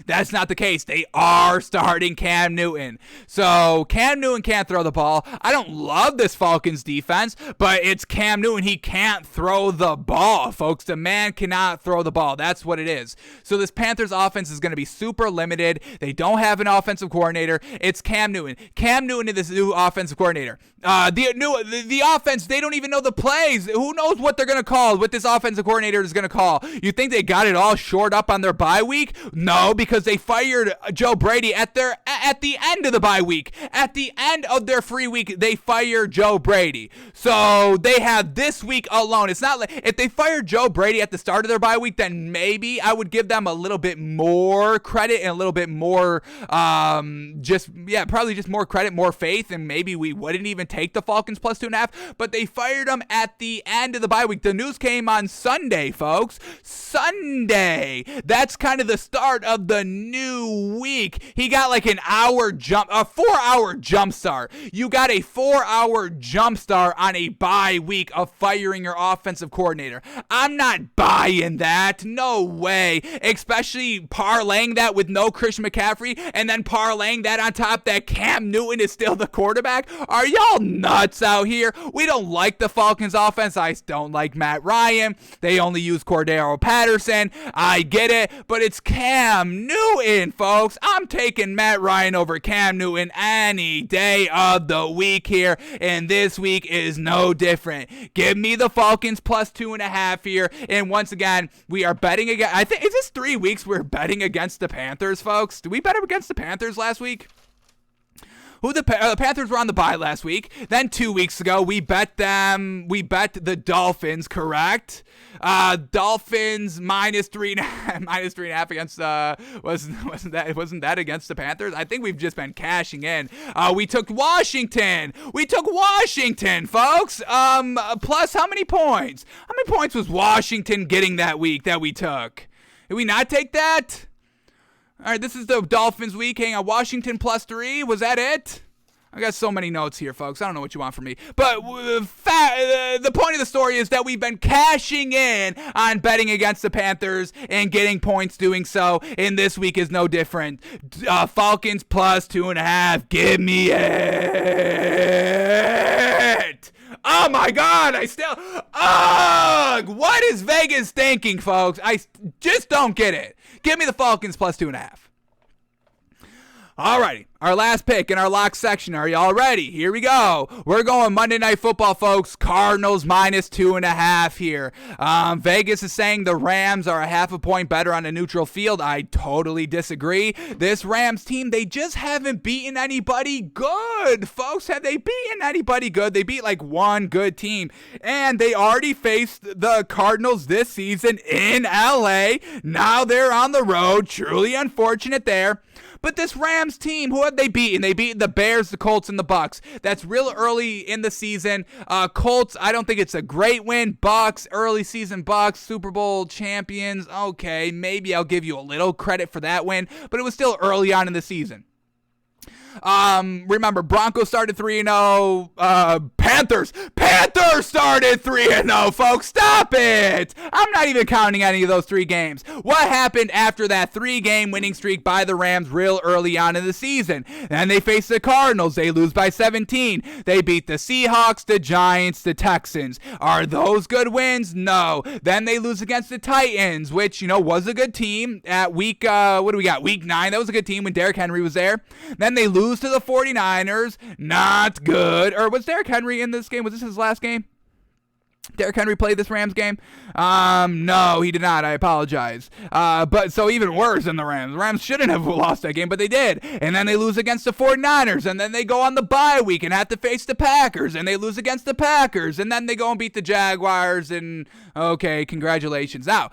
[SPEAKER 1] That's not the case. They are starting Cam Newton. So Cam Newton can't throw the ball. I don't love this Falcons defense, but it's Cam Newton. He can't throw the ball, folks. The man cannot throw the ball. That's what it is. So this Panthers offense is going to be super limited. They don't have an offensive coordinator. It's Cam Newton. Cam Newton is this new offensive coordinator. The offense, they don't even know the plays. Who knows what they're going to call, what this offensive coordinator is going to call. You think they got it all shored up on their bye week? No, because they fired Joe Brady at the end of the bye week. At the end of their free week, they fired Joe Brady. So they have this week alone. It's not like if they fired Joe Brady at the start of their bye week, then maybe I would give them a little bit more credit and a little bit more probably just more credit, more faith, and maybe we wouldn't even take the Falcons plus 2.5, but they fired him at the end of the bye week. The news came on Sunday, folks. Sunday. That's kind of the start of the new week. He got like a 4-hour jump start. You got a 4-hour jump start on a bye week of firing your offensive coordinator. I'm not buying that. No way. Especially parlaying that with no Christian McCaffrey and then parlaying that on top that Cam Newton is still the quarterback. Are y'all nuts out here? We don't like the Falcons offense. I don't like Matt Ryan. They only use Cordero Patterson. I get it, but it's Cam Newton, folks. I'm taking Matt Ryan over Cam Newton any day of the week here, and this week is no different. Give me the Falcons plus 2.5 here, and once again, we are betting again. I think, is this 3 weeks we're betting against the Panthers, folks? Did we bet against the Panthers last week? The Panthers were on the bye last week. Then 2 weeks ago, we bet the Dolphins, correct? Dolphins minus 3.5 against wasn't that against the Panthers? I think we've just been cashing in. We took Washington, folks. Plus how many points? How many points was Washington getting that week that we took? Did we not take that? All right, this is the Dolphins week. Hang on, Washington plus 3. Was that it? I got so many notes here, folks. I don't know what you want from me. But the point of the story is that we've been cashing in on betting against the Panthers and getting points doing so. And this week is no different. Falcons plus 2.5. Give me it. Oh my God, what is Vegas thinking, folks? I just don't get it. Give me the Falcons plus 2.5. Alrighty, our last pick in our lock section. Are y'all ready? Here we go. We're going Monday Night Football, folks. Cardinals minus 2.5 here. Vegas is saying the Rams are a 0.5 point better on a neutral field. I totally disagree. This Rams team, they just haven't beaten anybody good, folks. Have they beaten anybody good? They beat like one good team, and they already faced the Cardinals this season in LA. Now they're on the road. Truly unfortunate there. But this Rams team, who have they beaten? They beat the Bears, the Colts, and the Bucks. That's real early in the season. Colts, I don't think it's a great win. Bucks, early season Bucks, Super Bowl champions. Okay, maybe I'll give you a little credit for that win, but it was still early on in the season. Remember, Broncos started 3-0. Panthers started 3-0, folks. Stop it. I'm not even counting any of those 3 games. What happened after that 3-game winning streak by the Rams real early on in the season? Then they face the Cardinals. They lose by 17. They beat the Seahawks, the Giants, the Texans. Are those good wins? No. Then they lose against the Titans, which, was a good team at week 9. That was a good team when Derrick Henry was there. Then they lose to the 49ers. Not good. Or was Derrick Henry in this game? Was this his last game? Derrick Henry played this Rams game? No, he did not. I apologize. But so even worse than the Rams. The Rams shouldn't have lost that game, but they did. And then they lose against the 49ers, and then they go on the bye week and have to face the Packers, and they lose against the Packers, and then they go and beat the Jaguars, and okay, congratulations. Now,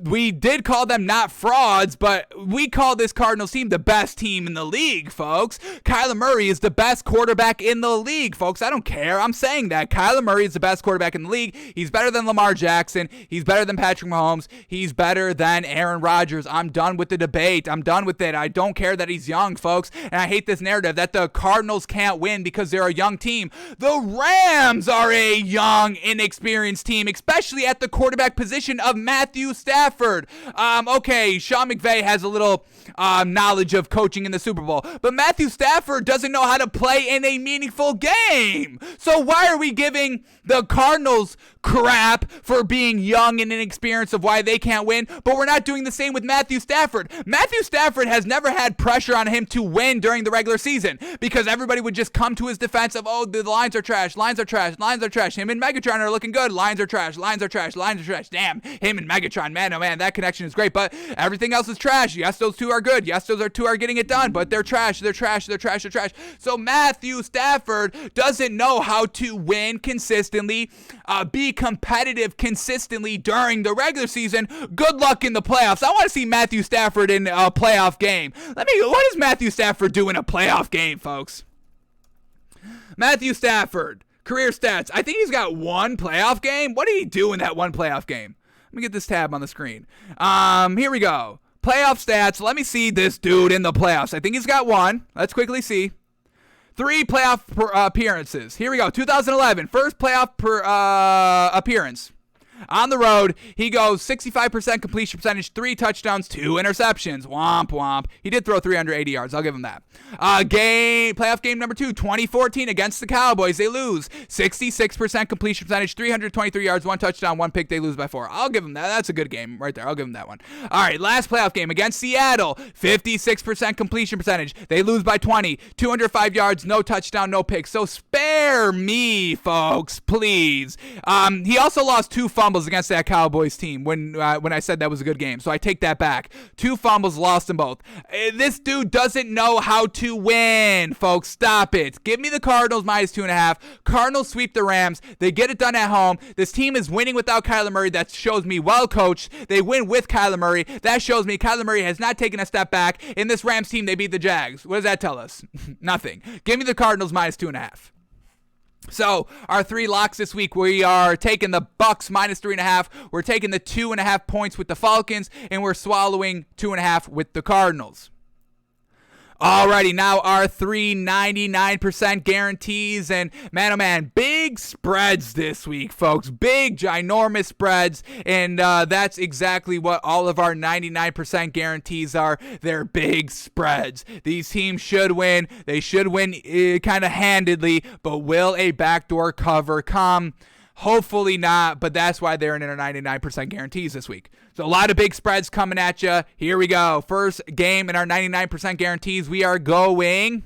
[SPEAKER 1] we did call them not frauds, but we call this Cardinals team the best team in the league, folks. Kyler Murray is the best quarterback in the league, folks. I don't care. I'm saying that. Kyler Murray is the best quarterback in the league. He's better than Lamar Jackson. He's better than Patrick Mahomes. He's better than Aaron Rodgers. I'm done with the debate. I'm done with it. I don't care that he's young, folks. And I hate this narrative that the Cardinals can't win because they're a young team. The Rams are a young, inexperienced team, especially at the quarterback position of Matthew Stafford. Okay, Sean McVay has a little knowledge of coaching in the Super Bowl, but Matthew Stafford doesn't know how to play in a meaningful game. So why are we giving the Cardinals crap for being young and inexperienced of why they can't win, but we're not doing the same with Matthew Stafford? Matthew Stafford has never had pressure on him to win during the regular season because everybody would just come to his defense of, oh, the lines are trash, lines are trash, lines are trash. Him and Megatron are looking good. Lines are trash, lines are trash, lines are trash. Damn, him and Megatron, man, oh man, that connection is great, but everything else is trash. Yes, those two are good. Yes, those two are getting it done, but they're trash, they're trash, they're trash, they're trash. So Matthew Stafford doesn't know how to win consistently, be competitive consistently during the regular season. Good luck in the playoffs. I want to see Matthew Stafford in a playoff game. What does Matthew Stafford do in a playoff game, folks? Matthew Stafford, career stats. I think he's got one playoff game. What did he do in that one playoff game? Let me get this tab on the screen. Here we go. Playoff stats. Let me see this dude in the playoffs. I think he's got one. Let's quickly see. 3 playoff appearances. Here we go. 2011, first playoff appearance. On the road, he goes 65% completion percentage, 3 touchdowns, 2 interceptions. Womp womp. He did throw 380 yards. I'll give him that. Playoff game number 2, 2014 against the Cowboys. They lose 66% completion percentage, 323 yards, 1 touchdown, 1 pick. They lose by 4. I'll give him that. That's a good game right there. I'll give him that one. All right, last playoff game against Seattle, 56% completion percentage. They lose by 20, 205 yards, no touchdown, no pick. So spare me, folks, please. He also lost 2 fumbles against that Cowboys team when I said that was a good game. So I take that back. 2 fumbles, lost them both. This dude doesn't know how to win, folks. Stop it. Give me the Cardinals minus 2.5. Cardinals sweep the Rams. They get it done at home. This team is winning without Kyler Murray. That shows me well coached. They win with Kyler Murray. That shows me Kyler Murray has not taken a step back. In this Rams team, they beat the Jags. What does that tell us? Nothing. Give me the Cardinals minus 2.5. So our 3 locks this week, we are taking the Bucks minus 3.5. We're taking the 2.5 points with the Falcons, and we're swallowing 2.5 with the Cardinals. Alrighty, now our 3.99% guarantees, and man, oh man, big spreads this week, folks. Big, ginormous spreads, and that's exactly what all of our 99% guarantees are. They're big spreads. These teams should win. They should win kind of handedly, but will a backdoor cover come? Hopefully not, but that's why they're in our 99% guarantees this week. So a lot of big spreads coming at you. Here we go. First game in our 99% guarantees, we are going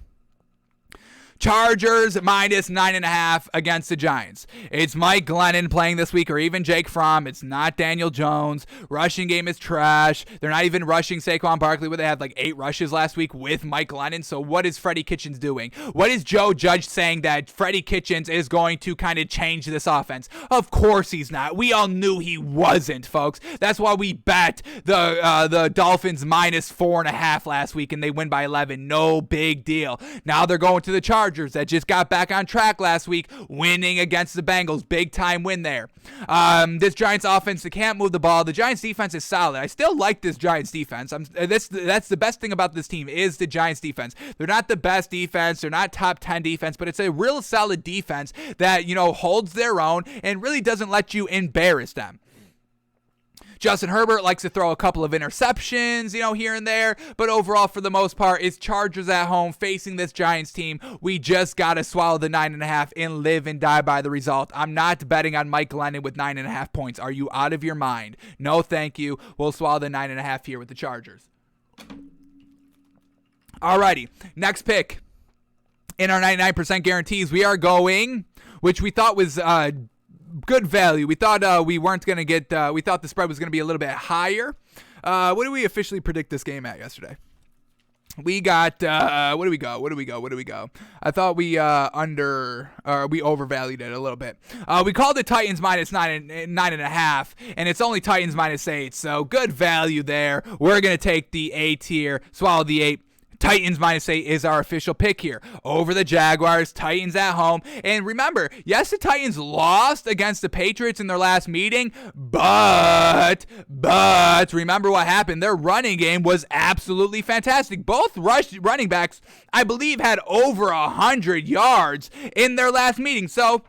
[SPEAKER 1] Chargers minus 9.5 against the Giants. It's Mike Glennon playing this week, or even Jake Fromm. It's not Daniel Jones. Rushing game is trash. They're not even rushing Saquon Barkley, where they had like 8 rushes last week with Mike Glennon. So what is Freddie Kitchens doing? What is Joe Judge saying that Freddie Kitchens is going to kind of change this offense? Of course he's not. We all knew he wasn't, folks. That's why we bet the Dolphins minus 4.5 last week, and they win by 11. No big deal. Now they're going to the Chargers. Chargers that just got back on track last week, winning against the Bengals. Big time win there. This Giants offense, they can't move the ball. The Giants defense is solid. I still like this Giants defense. That's the best thing about this team is the Giants defense. They're not the best defense. They're not top 10 defense, but it's a real solid defense that, holds their own and really doesn't let you embarrass them. Justin Herbert likes to throw a couple of interceptions, here and there. But overall, for the most part, it's Chargers at home facing this Giants team. We just got to swallow the 9.5 and live and die by the result. I'm not betting on Mike Glennon with 9.5 points. Are you out of your mind? No, thank you. We'll swallow the 9.5 here with the Chargers. Alrighty, next pick. In our 99% guarantees, we are going, which we thought was good value. We thought we weren't going to get, we thought the spread was going to be a little bit higher. What did we officially predict this game at yesterday? We got, what do we go? I thought we we overvalued it a little bit. We called the Titans minus 9.5, and it's only Titans minus 8, so good value there. We're going to take the 8 here, swallow the 8. Titans minus 8 is our official pick here. Over the Jaguars, Titans at home. And remember, yes, the Titans lost against the Patriots in their last meeting, but remember what happened. Their running game was absolutely fantastic. Both running backs, I believe, had over 100 yards in their last meeting. So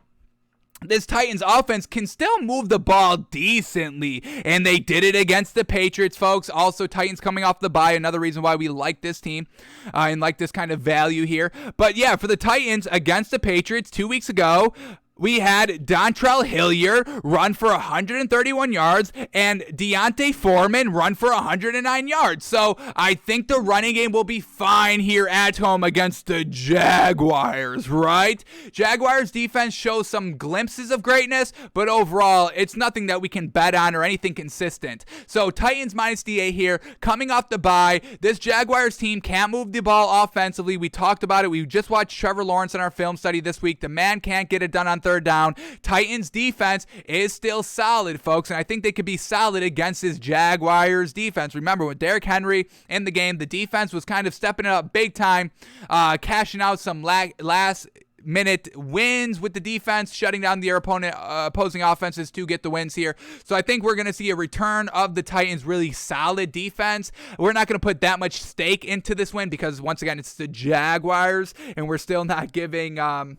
[SPEAKER 1] this Titans offense can still move the ball decently, and they did it against the Patriots, folks. Also, Titans coming off the bye, another reason why we like this team and like this kind of value here. But yeah, for the Titans against the Patriots 2 weeks ago, we had Dontrell Hilliard run for 131 yards and Deontay Foreman run for 109 yards. So I think the running game will be fine here at home against the Jaguars, right? Jaguars defense shows some glimpses of greatness, but overall, it's nothing that we can bet on or anything consistent. So Titans minus the 8 here, coming off the bye. This Jaguars team can't move the ball offensively. We talked about it. We just watched Trevor Lawrence in our film study this week. The man can't get it done on third down. Titans defense is still solid, folks, and I think they could be solid against this Jaguars defense. Remember, with Derrick Henry in the game, the defense was kind of stepping it up big time, cashing out some last minute wins with the defense, shutting down their opposing offenses to get the wins here. So I think we're going to see a return of the Titans' really solid defense. We're not going to put that much stake into this win because, once again, it's the Jaguars, and we're still not giving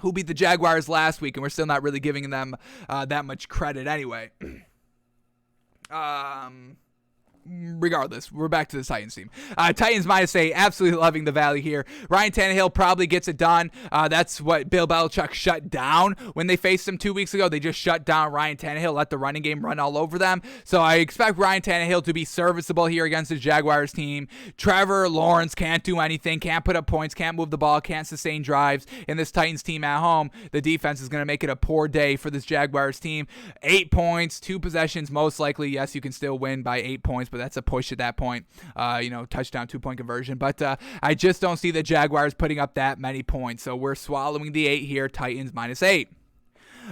[SPEAKER 1] who beat the Jaguars last week, and we're still not really giving them that much credit anyway. Regardless, we're back to the Titans team. Titans minus 8, absolutely loving the value here. Ryan Tannehill probably gets it done. That's what Bill Belichick shut down when they faced him 2 weeks ago. They just shut down Ryan Tannehill, let the running game run all over them. So I expect Ryan Tannehill to be serviceable here against the Jaguars team. Trevor Lawrence can't do anything, can't put up points, can't move the ball, can't sustain drives. And this Titans team at home, the defense is going to make it a poor day for this Jaguars team. 8 points, 2 possessions, most likely. Yes, you can still win by 8 points, but that's a push at that point, touchdown, 2-point conversion. But I just don't see the Jaguars putting up that many points. So we're swallowing the 8 here, Titans minus 8.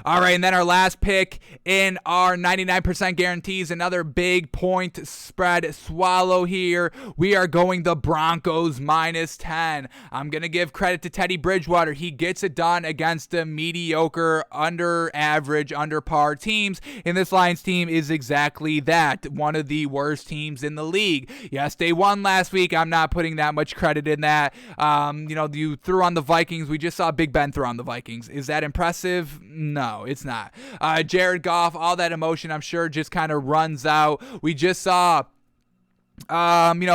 [SPEAKER 1] All right, and then our last pick in our 99% guarantees, another big point spread swallow here. We are going the Broncos minus 10. I'm going to give credit to Teddy Bridgewater. He gets it done against the mediocre, under average, under par teams, and this Lions team is exactly that, one of the worst teams in the league. Yes, they won last week. I'm not putting that much credit in that. You threw on the Vikings. We just saw Big Ben throw on the Vikings. Is that impressive? No, it's not. Jared Goff, all that emotion, I'm sure, just kind of runs out. We just saw, when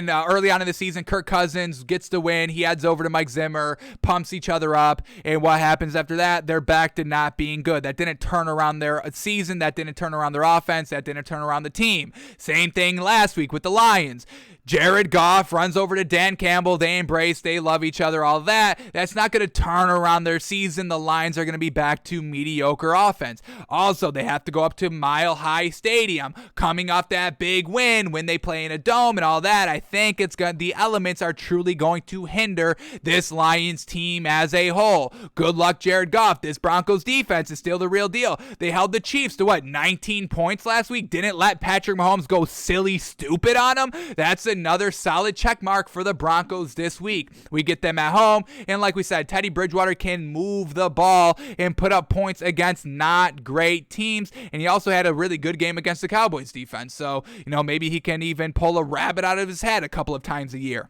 [SPEAKER 1] early on in the season, Kirk Cousins gets the win. He heads over to Mike Zimmer, pumps each other up. And what happens after that? They're back to not being good. That didn't turn around their season. That didn't turn around their offense. That didn't turn around the team. Same thing last week with the Lions. Jared Goff runs over to Dan Campbell. They embrace. They love each other, all that. That's not going to turn around their season. The Lions are going to be back to mediocre offense. Also, they have to go up to Mile High Stadium, coming off that big win when they play in a dome and all that. that, I think the elements are truly going to hinder this Lions team as a whole. Good luck, Jared Goff. This Broncos defense is still the real deal. They held the Chiefs to 19 points last week. Didn't let Patrick Mahomes go silly stupid on them. That's another solid check mark for the Broncos this week. We get them at home, and like we said, Teddy Bridgewater can move the ball and put up points against not great teams, and he also had a really good game against the Cowboys defense, so maybe he can even pull a rabbit out of his head a couple of times a year.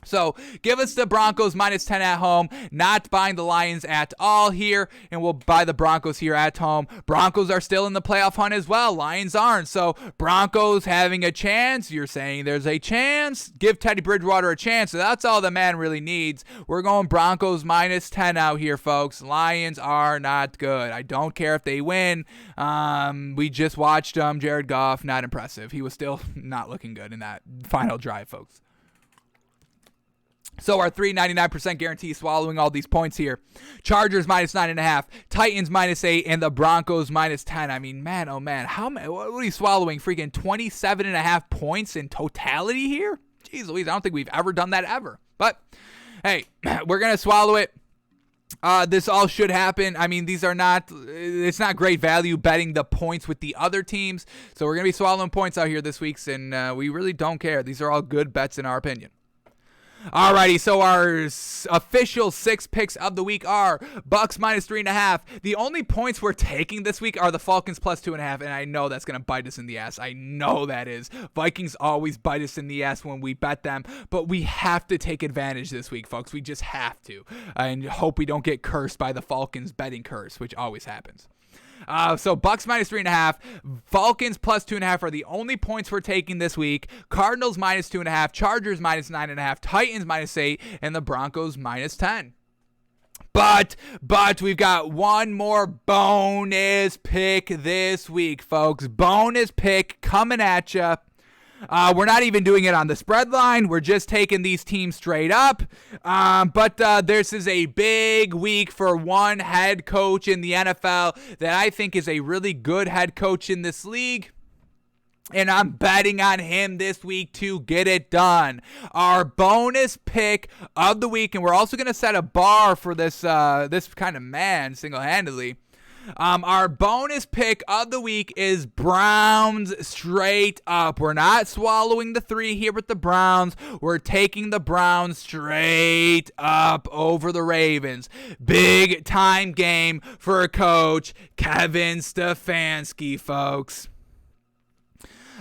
[SPEAKER 1] So give us the Broncos -10 at home. Not buying the Lions at all here, and we'll buy the Broncos here at home. Broncos are still in the playoff hunt as well. Lions aren't. So Broncos having a chance. You're saying there's a chance? Give Teddy Bridgewater a chance. So that's all the man really needs. We're going Broncos -10 out here, folks. Lions are not good. I don't care if they win. We just watched Jared Goff. Not impressive. He was still not looking good in that final drive, folks. So our 3.99% guarantee swallowing all these points here. Chargers -9.5, Titans -8, and the Broncos -10. I mean, man, oh man, what are you swallowing? Freaking 27.5 points in totality here? Jeez Louise, I don't think we've ever done that ever. But hey, we're gonna swallow it. This all should happen. I mean, it's not great value betting the points with the other teams. So we're gonna be swallowing points out here this week, and we really don't care. These are all good bets in our opinion. Alrighty, so our official 6 picks of the week are Bucks -3.5. The only points we're taking this week are the Falcons +2.5, and I know that's going to bite us in the ass. I know that is. Vikings always bite us in the ass when we bet them, but we have to take advantage this week, folks. We just have to, and hope we don't get cursed by the Falcons betting curse, which always happens. So Bucks -3.5, Falcons +2.5 are the only points we're taking this week. Cardinals -2.5, Chargers -9.5, Titans -8, and the Broncos -10. But we've got one more bonus pick this week, folks. Bonus pick coming at you. We're not even doing it on the spread line. We're just taking these teams straight up. But this is a big week for one head coach in the NFL that I think is a really good head coach in this league. And I'm betting on him this week to get it done. Our bonus pick of the week, and we're also going to set a bar for this kind of man single-handedly. Our bonus pick of the week is Browns straight up. We're not swallowing the 3 here with the Browns. We're taking the Browns straight up over the Ravens. Big time game for coach Kevin Stefanski, folks.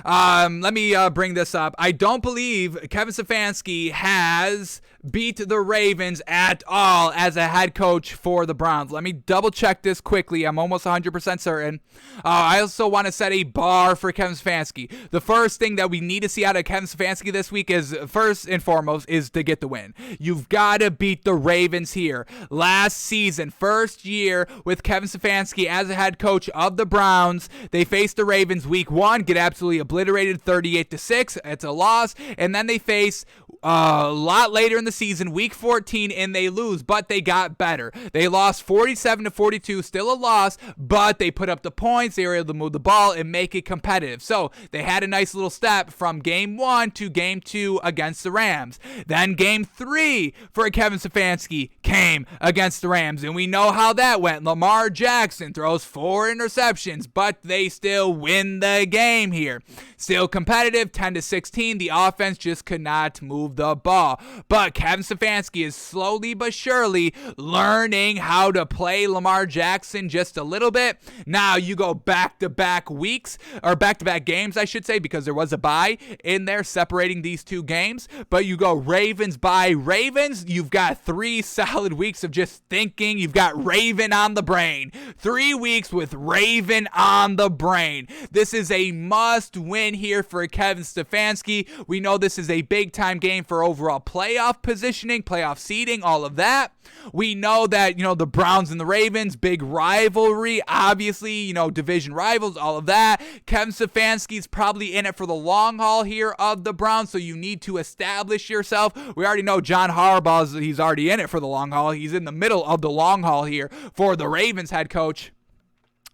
[SPEAKER 1] Let me bring this up. I don't believe Kevin Stefanski has beat the Ravens at all as a head coach for the Browns. Let me double check this quickly. I'm almost 100% certain. I also want to set a bar for Kevin Stefanski. The first thing that we need to see out of Kevin Stefanski this week is, first and foremost, is to get the win. You've got to beat the Ravens here. Last season, first year with Kevin Stefanski as a head coach of the Browns, they faced the Ravens week 1, get absolutely obliterated 38-6. It's a loss. And then they face a lot later in the season, week 14, and they lose, but they got better. They lost 47-42, still a loss, but they put up the points. They were able to move the ball and make it competitive. So they had a nice little step from game 1 to game 2 against the Rams. Then game 3 for Kevin Stefanski came against the Rams, and we know how that went. Lamar Jackson throws 4 interceptions, but they still win the game here. Still competitive, 10-16. The offense just could not move the ball. But Kevin Stefanski is slowly but surely learning how to play Lamar Jackson just a little bit. Now you go back-to-back weeks, or back-to-back games, I should say, because there was a bye in there separating these two games. But you go Ravens by Ravens. You've got 3 solid weeks of just thinking. You've got Raven on the brain. 3 weeks with Raven on the brain. This is a must-win here for Kevin Stefanski. We know this is a big-time game for overall playoff positioning, playoff seeding, all of that. We know that, the Browns and the Ravens, big rivalry, obviously, division rivals, all of that. Kevin Stefanski's probably in it for the long haul here of the Browns, so you need to establish yourself. We already know John Harbaugh, he's already in it for the long haul. He's in the middle of the long haul here for the Ravens head coach.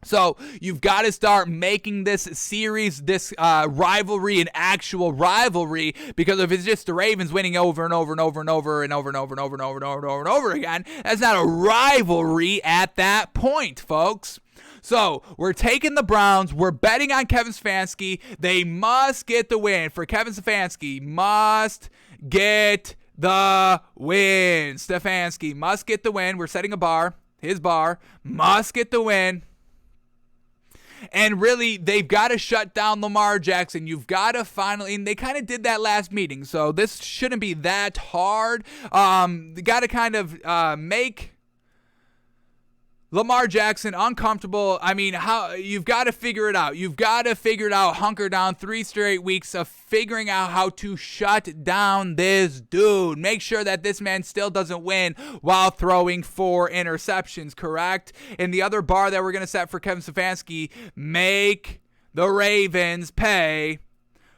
[SPEAKER 1] So you've got to start making this series, this rivalry, an actual rivalry, because if it's just the Ravens winning over and over and over and over and over and over and over and over and over and over and over again, that's not a rivalry at that point, folks. So we're taking the Browns. We're betting on Kevin Stefanski. They must get the win. For Kevin Stefanski, must get the win. Stefanski must get the win. We're setting a bar. His bar must get the win. And really, they've got to shut down Lamar Jackson. You've got to finally, and they kind of did that last meeting, so this shouldn't be that hard. They got to kind of make Lamar Jackson uncomfortable. I mean, how you've got to figure it out. You've got to figure it out. Hunker down 3 straight weeks of figuring out how to shut down this dude. Make sure that this man still doesn't win while throwing 4 interceptions, correct? And the other bar that we're going to set for Kevin Stefanski, make the Ravens pay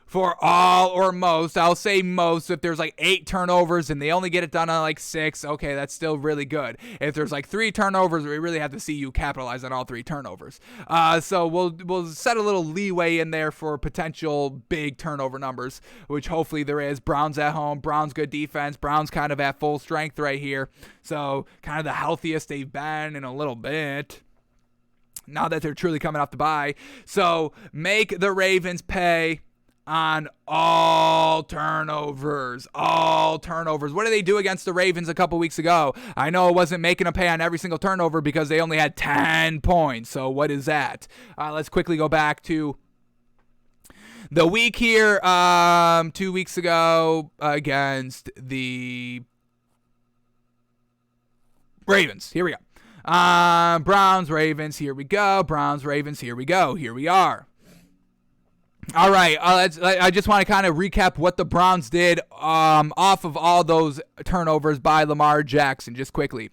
[SPEAKER 1] for all or most. I'll say most. If there's like 8 turnovers and they only get it done on like 6, okay, that's still really good. If there's like 3 turnovers, we really have to see you capitalize on all 3 turnovers. So we'll set a little leeway in there for potential big turnover numbers, which hopefully there is. Browns at home. Browns good defense. Browns kind of at full strength right here. So kind of the healthiest they've been in a little bit, now that they're truly coming off the bye. So make the Ravens pay on all turnovers. What did they do against the Ravens a couple weeks ago? I know it wasn't making them pay on every single turnover because they only had 10 points. So what is that? Let's quickly go back to the week here, 2 weeks ago against the Ravens. Here we go. Browns, Ravens, here we go. Browns, Ravens, here we go. Here we are. All right, I just want to kind of recap what the Browns did off of all those turnovers by Lamar Jackson just quickly.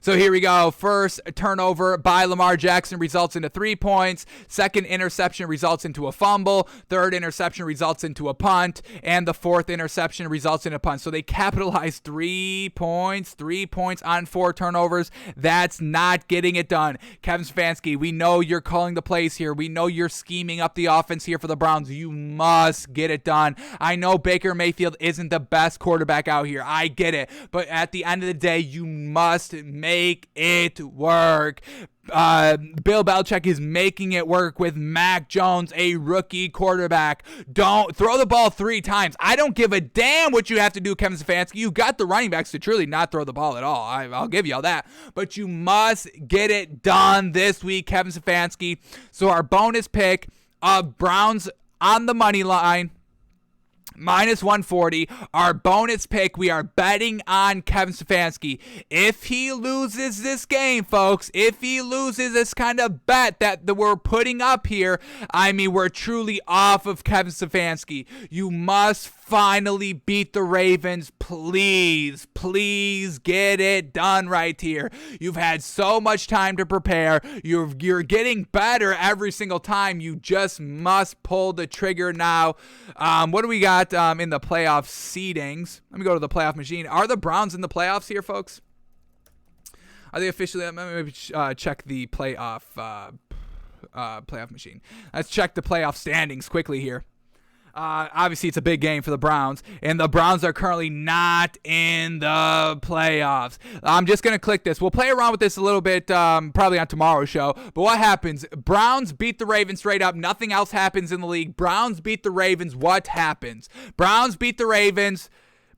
[SPEAKER 1] So here we go. First turnover by Lamar Jackson results into 3 points. Second interception results into a fumble. Third interception results into a punt. And the fourth interception results in a punt. So they capitalized 3 points. 3 points on 4 turnovers. That's not getting it done. Kevin Stefanski, we know you're calling the plays here. We know you're scheming up the offense here for the Browns. You must get it done. I know Baker Mayfield isn't the best quarterback out here. I get it. But at the end of the day, you must make it work. Bill Belichick is making it work with Mac Jones, a rookie quarterback. Don't throw the ball 3 times. I don't give a damn what you have to do, Kevin Stefanski. You got the running backs to truly not throw the ball at all. I'll give you all that. But you must get it done this week, Kevin Stefanski. So our bonus pick of Browns on the money line, minus 140. Our bonus pick, we are betting on Kevin Stefanski. If he loses this game, folks, if he loses this kind of bet that we're putting up here, I mean, we're truly off of Kevin Stefanski. You must finally beat the Ravens. Please get it done right here. You've had so much time to prepare. You're getting better every single time. You just must pull the trigger now. What do we got in the playoff seedings? Let me go to the playoff machine. Are the Browns in the playoffs here, folks? Are they officially? Let me check the playoff machine. Let's check the playoff standings quickly here. Obviously, it's a big game for the Browns, and the Browns are currently not in the playoffs. I'm just going to click this. We'll play around with this a little bit probably on tomorrow's show, but what happens? Browns beat the Ravens straight up. Nothing else happens in the league. Browns beat the Ravens. What happens? Browns beat the Ravens.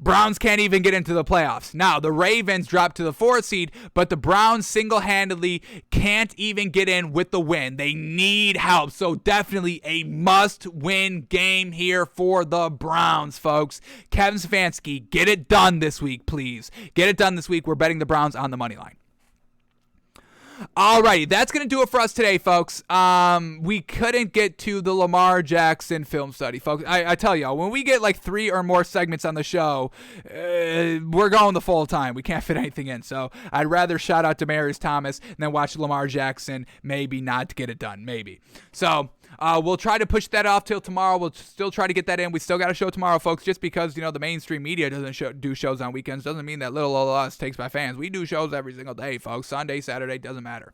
[SPEAKER 1] Browns can't even get into the playoffs. Now, the Ravens dropped to the 4th seed, but the Browns single-handedly can't even get in with the win. They need help, so definitely a must-win game here for the Browns, folks. Kevin Stefanski, get it done this week, please. Get it done this week. We're betting the Browns on the money line. Alrighty, that's going to do it for us today, folks. We couldn't get to the Lamar Jackson film study, folks. I tell y'all, when we get like 3 or more segments on the show, we're going the full time. We can't fit anything in. So I'd rather shout out Demaryius Thomas than watch Lamar Jackson maybe not get it done. Maybe. So We'll try to push that off till tomorrow. We'll still try to get that in. We still got a show tomorrow, folks, just because, the mainstream media doesn't do shows on weekends doesn't mean that little old us Takes by Fans. We do shows every single day, folks. Sunday, Saturday, doesn't matter.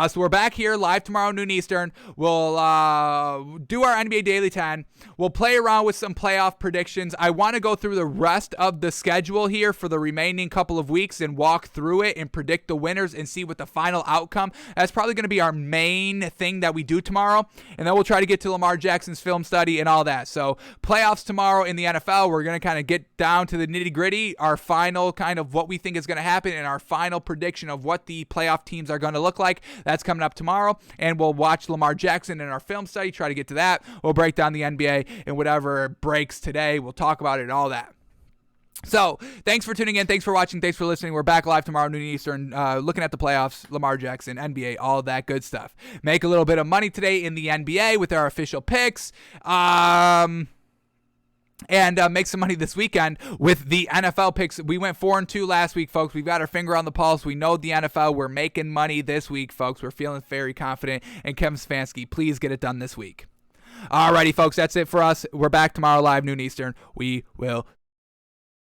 [SPEAKER 1] So we're back here live tomorrow, noon Eastern. We'll do our NBA Daily 10. We'll play around with some playoff predictions. I want to go through the rest of the schedule here for the remaining couple of weeks and walk through it and predict the winners and see what the final outcome. That's probably going to be our main thing that we do tomorrow. And then we'll try to get to Lamar Jackson's film study and all that. So playoffs tomorrow in the NFL, we're going to kind of get down to the nitty gritty, our final kind of what we think is going to happen and our final prediction of what the playoff teams are going to look like. That's coming up tomorrow. And we'll watch Lamar Jackson in our film study, try to get to that. We'll break down the NBA and whatever breaks today. We'll talk about it and all that. So, thanks for tuning in. Thanks for watching. Thanks for listening. We're back live tomorrow, noon Eastern, looking at the playoffs, Lamar Jackson, NBA, all that good stuff. Make a little bit of money today in the NBA with our official picks. And make some money this weekend with the NFL picks. We went 4-2 last week, folks. We've got our finger on the pulse. We know the NFL. We're making money this week, folks. We're feeling very confident. And Kevin Stefanski, please get it done this week. Alrighty, folks. That's it for us. We're back tomorrow live, noon Eastern. We will